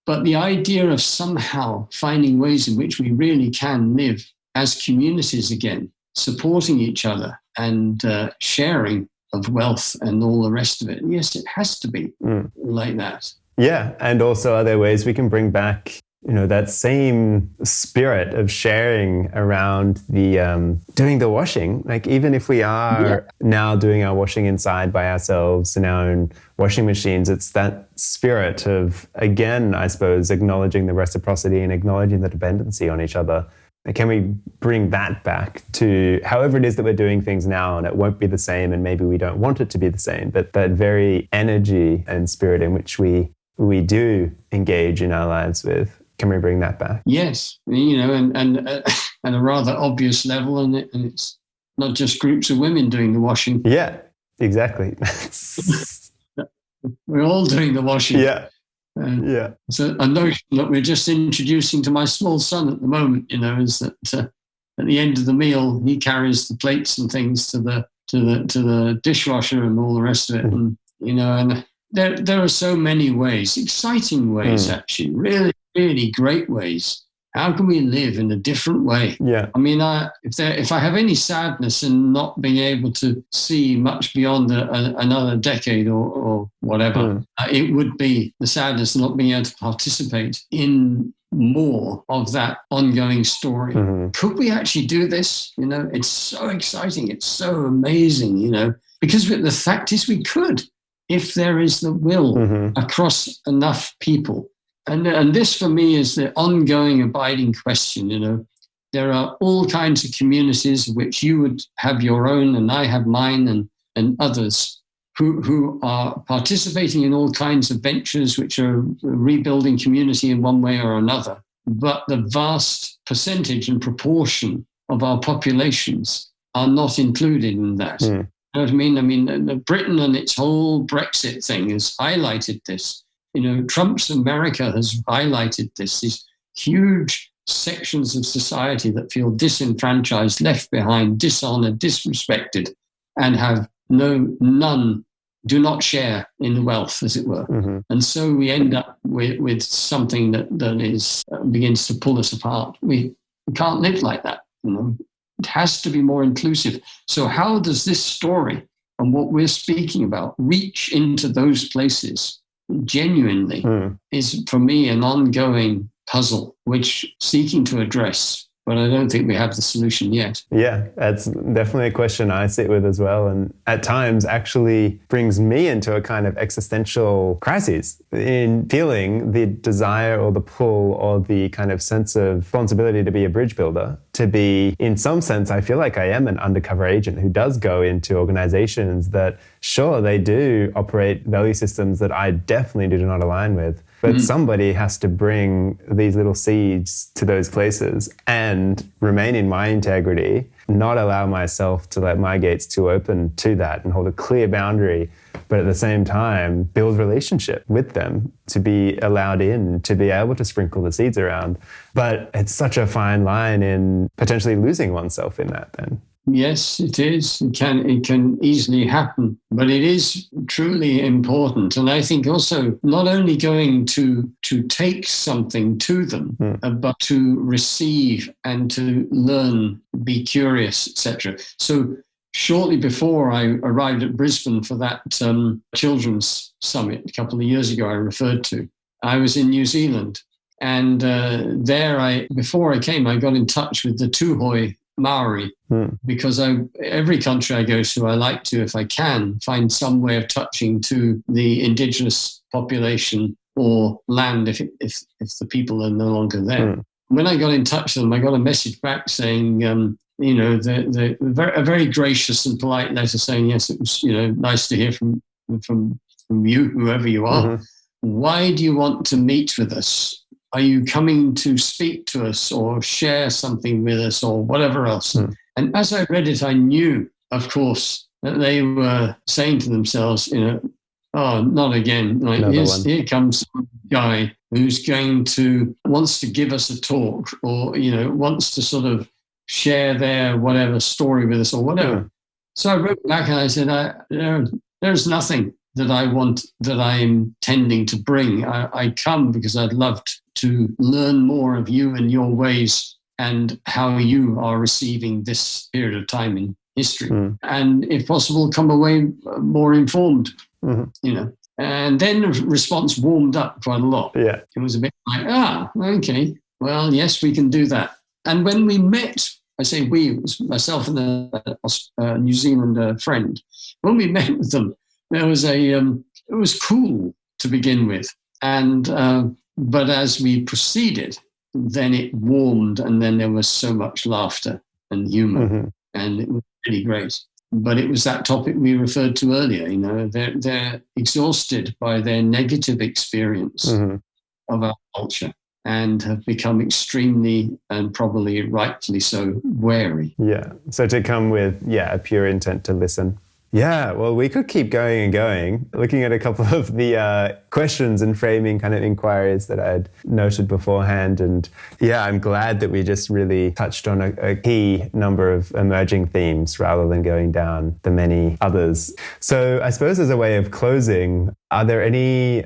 Speaker 1: But the idea of somehow finding ways in which we really can live as communities again, supporting each other and sharing of wealth and all the rest of it. Yes, it has to be like that.
Speaker 2: Yeah. And also are there ways we can bring back that same spirit of sharing around the doing the washing. Like even if we are now doing our washing inside by ourselves in our own washing machines, it's that spirit of, again, I suppose, acknowledging the reciprocity and acknowledging the dependency on each other. And can we bring that back to however it is that we're doing things now, and it won't be the same, and maybe we don't want it to be the same, but that very energy and spirit in which we do engage in our lives with, can we bring that back?
Speaker 1: Yes, and at a rather obvious level, and it's not just groups of women doing the washing.
Speaker 2: Yeah, exactly.
Speaker 1: We're all doing the washing.
Speaker 2: Yeah.
Speaker 1: It's a notion that we're just introducing to my small son at the moment, is that at the end of the meal, he carries the plates and things to the dishwasher and all the rest of it. And, and there are so many ways, exciting ways, actually, really, really great ways. How can we live in a different way?
Speaker 2: Yeah.
Speaker 1: I mean, if I have any sadness in not being able to see much beyond another decade or whatever, it would be the sadness of not being able to participate in more of that ongoing story. Could we actually do this? It's so exciting. It's so amazing, because the fact is we could, if there is the will across enough people. And this, for me, is the ongoing, abiding question, there are all kinds of communities which you would have your own and I have mine and others who are participating in all kinds of ventures which are rebuilding community in one way or another. But the vast percentage and proportion of our populations are not included in that. You know what I mean? I mean, Britain and its whole Brexit thing has highlighted this. Trump's America has highlighted this. These huge sections of society that feel disenfranchised, left behind, dishonored, disrespected, and have none, do not share in the wealth, as it were. And so we end up with something that begins to pull us apart. We can't live like that. It has to be more inclusive. So how does this story and what we're speaking about reach into those places genuinely is, for me, an ongoing puzzle, which seeking to address, but I don't think we have the solution yet.
Speaker 2: Yeah, that's definitely a question I sit with as well. And at times actually brings me into a kind of existential crisis in feeling the desire or the pull or the kind of sense of responsibility to be a bridge builder, to be, in some sense, I feel like I am an undercover agent who does go into organizations that, sure, they do operate value systems that I definitely do not align with. But somebody has to bring these little seeds to those places and remain in my integrity, not allow myself to let my gates too open to that and hold a clear boundary, but at the same time, build relationship with them to be allowed in, to be able to sprinkle the seeds around. But it's such a fine line in potentially losing oneself in that then.
Speaker 1: Yes, it is. It can easily happen, but it is truly important. And I think also not only going to take something to them, but to receive and to learn, be curious, etc. So shortly before I arrived at Brisbane for that children's summit a couple of years ago I referred to, I was in New Zealand. And before I came, I got in touch with the Tuhoi Maori, because every country I go to, I like to, if I can, find some way of touching to the indigenous population or land if the people are no longer there. When I got in touch with them, I got a message back saying, a very gracious and polite letter saying, yes, it was nice to hear from you, whoever you are. Why do you want to meet with us? Are you coming to speak to us or share something with us or whatever else? And as I read it, I knew, of course, that they were saying to themselves, oh, not again. Like, here comes some guy who's wants to give us a talk or, wants to sort of share their whatever story with us or whatever. So I wrote back and I said, there's nothing that I'm tending to bring. I come because I'd love to learn more of you and your ways and how you are receiving this period of time in history. And if possible, come away more informed, And then the response warmed up quite a lot. Yeah. It was a bit like, okay, well, yes, we can do that. And when we met, I say we, it was myself and a New Zealand friend, when we met with them, there was it was cool to begin with. And, but as we proceeded, then it warmed and then there was so much laughter and humor and it was really great. But it was that topic we referred to earlier, they're exhausted by their negative experience of our culture and have become extremely and probably rightfully so wary.
Speaker 2: Yeah. So to come with, a pure intent to listen. Yeah, well, we could keep going and going, looking at a couple of the questions and framing kind of inquiries that I'd noted beforehand. And I'm glad that we just really touched on a key number of emerging themes rather than going down the many others. So I suppose as a way of closing, are there any,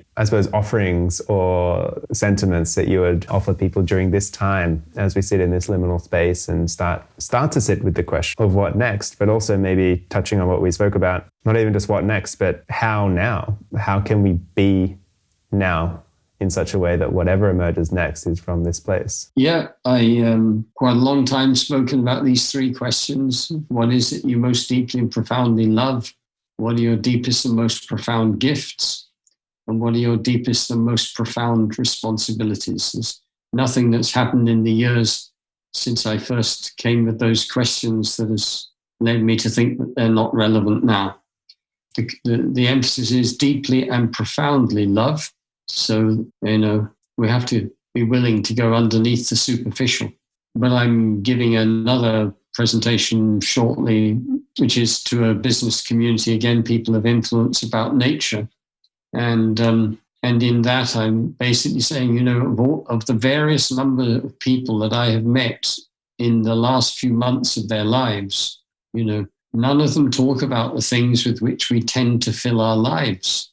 Speaker 2: offerings or sentiments that you would offer people during this time as we sit in this liminal space and start to sit with the question of what next, but also maybe touching on what we spoke about, not even just what next, but how now? How can we be now in such a way that whatever emerges next is from this place?
Speaker 1: Yeah, I quite a long time spoken about these three questions. What is it you most deeply and profoundly love? What are your deepest and most profound gifts? And what are your deepest and most profound responsibilities? There's nothing that's happened in the years since I first came with those questions that has led me to think that they're not relevant now. The emphasis is deeply and profoundly love. So, we have to be willing to go underneath the superficial. But I'm giving another presentation shortly, which is to a business community, again, people of influence, about nature. And in that, I'm basically saying, of the various number of people that I have met in the last few months of their lives, none of them talk about the things with which we tend to fill our lives.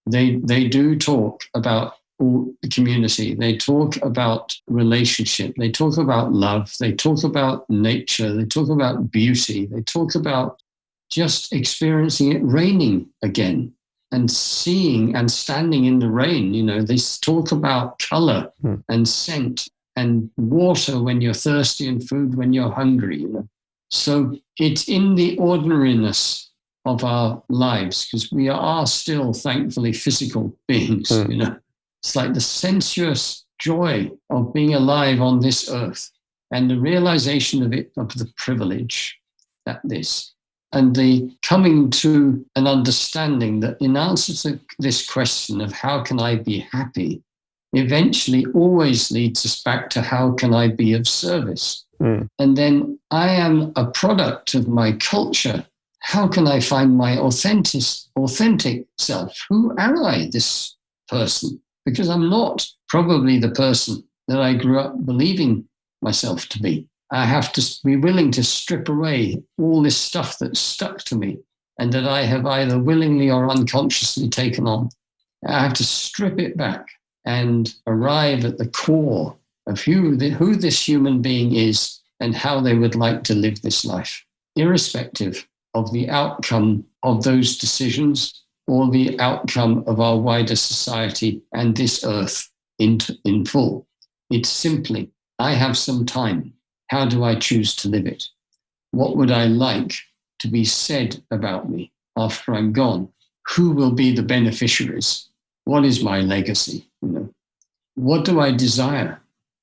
Speaker 1: They do talk about all the community. They talk about relationship. They talk about love. They talk about nature. They talk about beauty. They talk about just experiencing it raining again and seeing and standing in the rain. They talk about color and scent and water when you're thirsty and food when you're hungry. So it's in the ordinariness of our lives, because we are still, thankfully, physical beings. It's like the sensuous joy of being alive on this earth and the realization of it, of the privilege that this, and the coming to an understanding that in answer to this question of how can I be happy, eventually always leads us back to how can I be of service? And then I am a product of my culture. How can I find my authentic self? Who am I, this person? Because I'm not probably the person that I grew up believing myself to be. I have to be willing to strip away all this stuff that's stuck to me and that I have either willingly or unconsciously taken on. I have to strip it back and arrive at the core of who this human being is and how they would like to live this life, irrespective of the outcome of those decisions or the outcome of our wider society and this earth in full. It's simply, I have some time. How do I choose to live it? What would I like to be said about me after I'm gone? Who will be the beneficiaries? What is my legacy? What do I desire?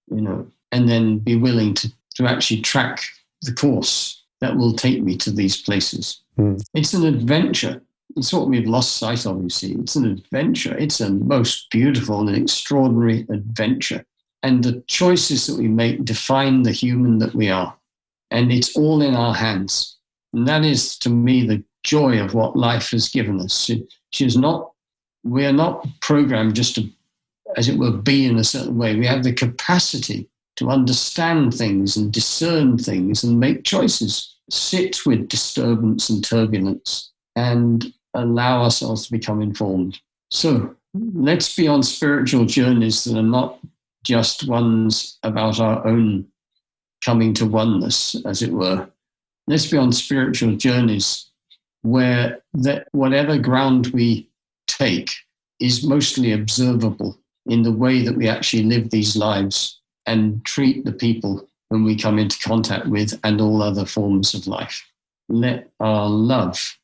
Speaker 1: And then be willing to actually track the course that will take me to these places. It's an adventure. It's what we've lost sight of, you see. It's an adventure. It's a most beautiful and extraordinary adventure. And the choices that we make define the human that we are. And it's all in our hands. And that is, to me, the joy of what life has given us. We are not programmed just to, as it were, be in a certain way. We have the capacity to understand things and discern things and make choices, sit with disturbance and turbulence and allow ourselves to become informed. So let's be on spiritual journeys that are not just ones about our own coming to oneness, as it were. Let's be on spiritual journeys where whatever ground we take is mostly observable in the way that we actually live these lives and treat the people whom we come into contact with and all other forms of life. Let our love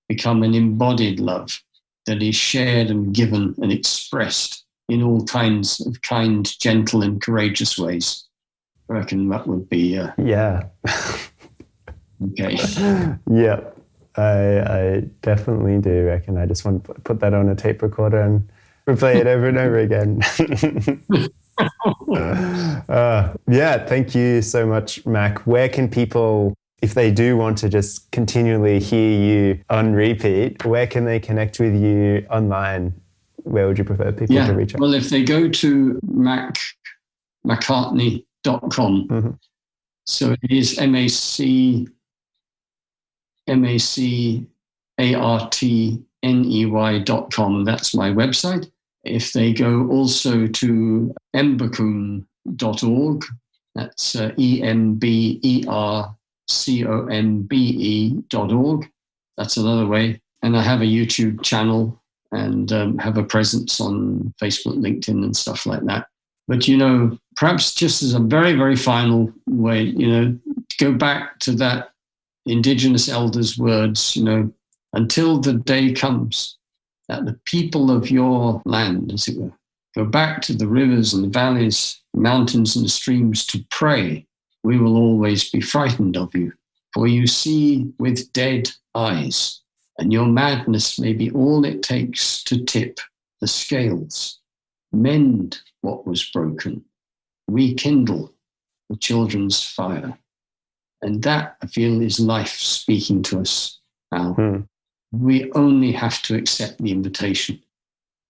Speaker 1: become an embodied love that is shared and given and expressed in all kinds of kind, gentle and courageous ways. I reckon that would be...
Speaker 2: Yeah.
Speaker 1: Okay.
Speaker 2: Yeah, I definitely do reckon. I just want to put that on a tape recorder and replay it over and over again. Yeah, thank you so much, Mac. Where can people, if they do want to just continually hear you on repeat, where can they connect with you online? Where would you prefer people to reach out?
Speaker 1: Well, if they go to Macartney.com, so it is MACARTNEY.com. That's my website. If they go also to embercombe.org, that's EMBERCOMBE.org. That's another way. And I have a YouTube channel and have a presence on Facebook, LinkedIn, and stuff like that. But, perhaps just as a very, very final way, to go back to that Indigenous elders' words, until the day comes that the people of your land, as it were, go back to the rivers and the valleys, the mountains and the streams to pray, we will always be frightened of you. For you see with dead eyes, and your madness may be all it takes to tip the scales, mend what was broken, rekindle the children's fire. And that, I feel, is life speaking to us now. We only have to accept the invitation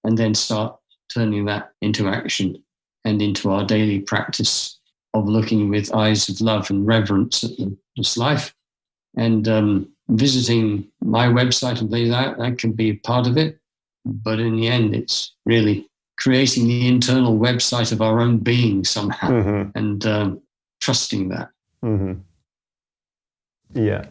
Speaker 1: and then start turning that into action and into our daily practice of looking with eyes of love and reverence at this life. And visiting my website and things like that can be part of it. But in the end, it's really creating the internal website of our own being somehow and trusting that.
Speaker 2: Yeah.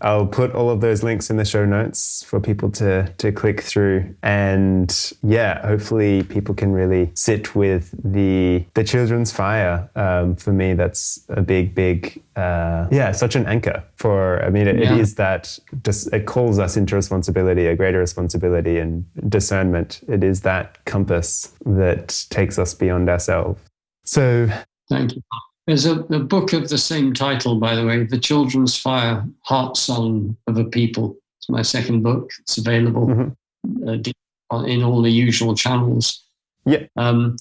Speaker 2: I'll put all of those links in the show notes for people to click through. And yeah, hopefully people can really sit with the children's fire. For me, that's a big, such an anchor for, I mean, it is that just, it calls us into responsibility, a greater responsibility and discernment. It is that compass that takes us beyond ourselves. So
Speaker 1: thank you. There's a book of the same title, by the way, The Children's Fire, Heart Song of a People. It's my second book. It's available in all the usual channels.
Speaker 2: Yeah.
Speaker 1: And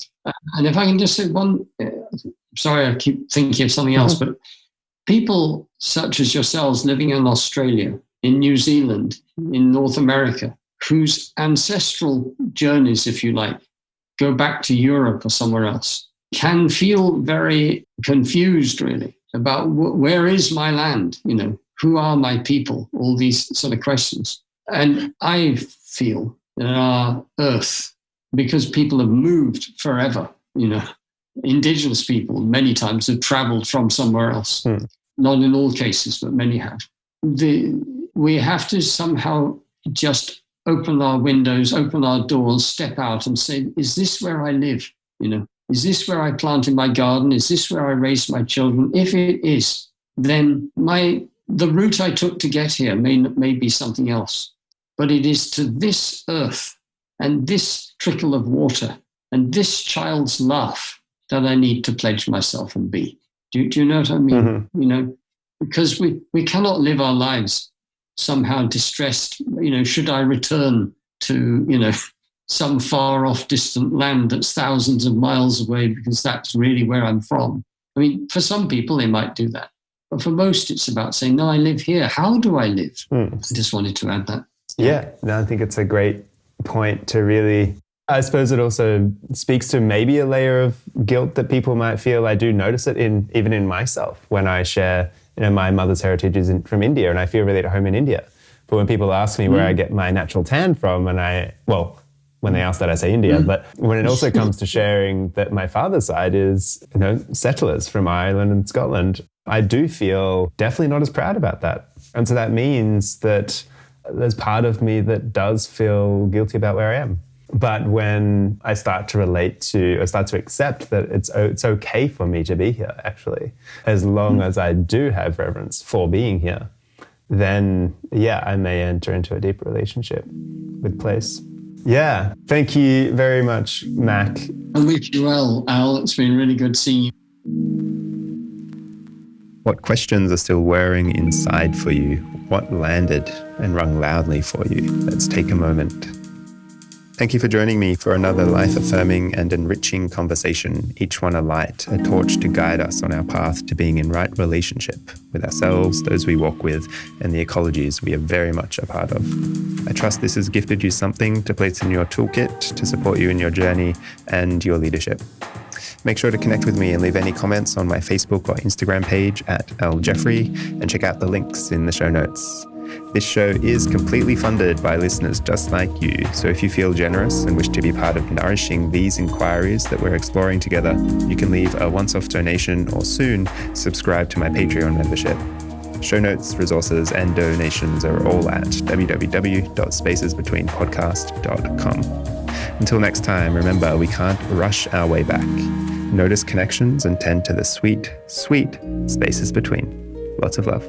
Speaker 1: if I can just say one, sorry, I keep thinking of something else, but people such as yourselves living in Australia, in New Zealand, in North America, whose ancestral journeys, if you like, go back to Europe or somewhere else, can feel very confused, really, about where is my land? You know, who are my people? All these sort of questions. And I feel that our earth, because people have moved forever, you know, indigenous people many times have traveled from somewhere else. Not in all cases, but many have. We have to somehow just open our windows, open our doors, step out and say, is this where I live? You know, is this where I planted my garden? Is this where I raised my children? If it is, then the route I took to get here may be something else. But it is to this earth and this trickle of water and this child's laugh that I need to pledge myself and be. Do you know what I mean? You know, because we cannot live our lives somehow distressed. You know, should I return to, you know, some far off distant land that's thousands of miles away because that's really where I'm from? I mean, for some people, they might do that. But for most, it's about saying, no, I live here. How do I live? I just wanted to add that.
Speaker 2: Yeah, no, I think it's a great point to really, I suppose it also speaks to maybe a layer of guilt that people might feel. I do notice it even in myself when I share, you know, my mother's heritage is from India and I feel really at home in India. But when people ask me where I get my natural tan from, and when they ask that, I say India. But when it also comes to sharing that my father's side is, you know, settlers from Ireland and Scotland, I do feel definitely not as proud about that. And so that means that there's part of me that does feel guilty about where I am. But when I start to accept that it's okay for me to be here, actually, as long as I do have reverence for being here, then yeah, I may enter into a deeper relationship with place. Yeah, thank you very much, Mac.
Speaker 1: I wish you well, Al. It's been really good seeing you.
Speaker 2: What questions are still whirring inside for you? What landed and rung loudly for you? Let's take a moment. Thank you for joining me for another life-affirming and enriching conversation, each one a light, a torch to guide us on our path to being in right relationship with ourselves, those we walk with, and the ecologies we are very much a part of. I trust this has gifted you something to place in your toolkit to support you in your journey and your leadership. Make sure to connect with me and leave any comments on my Facebook or Instagram page at @ljeffrey and check out the links in the show notes. This show is completely funded by listeners just like you, so if you feel generous and wish to be part of nourishing these inquiries that we're exploring together, you can leave a once-off donation or soon subscribe to my Patreon membership. Show notes, resources, and donations are all at www.spacesbetweenpodcast.com. Until next time, remember, we can't rush our way back. Notice connections and tend to the sweet, sweet spaces between. Lots of love.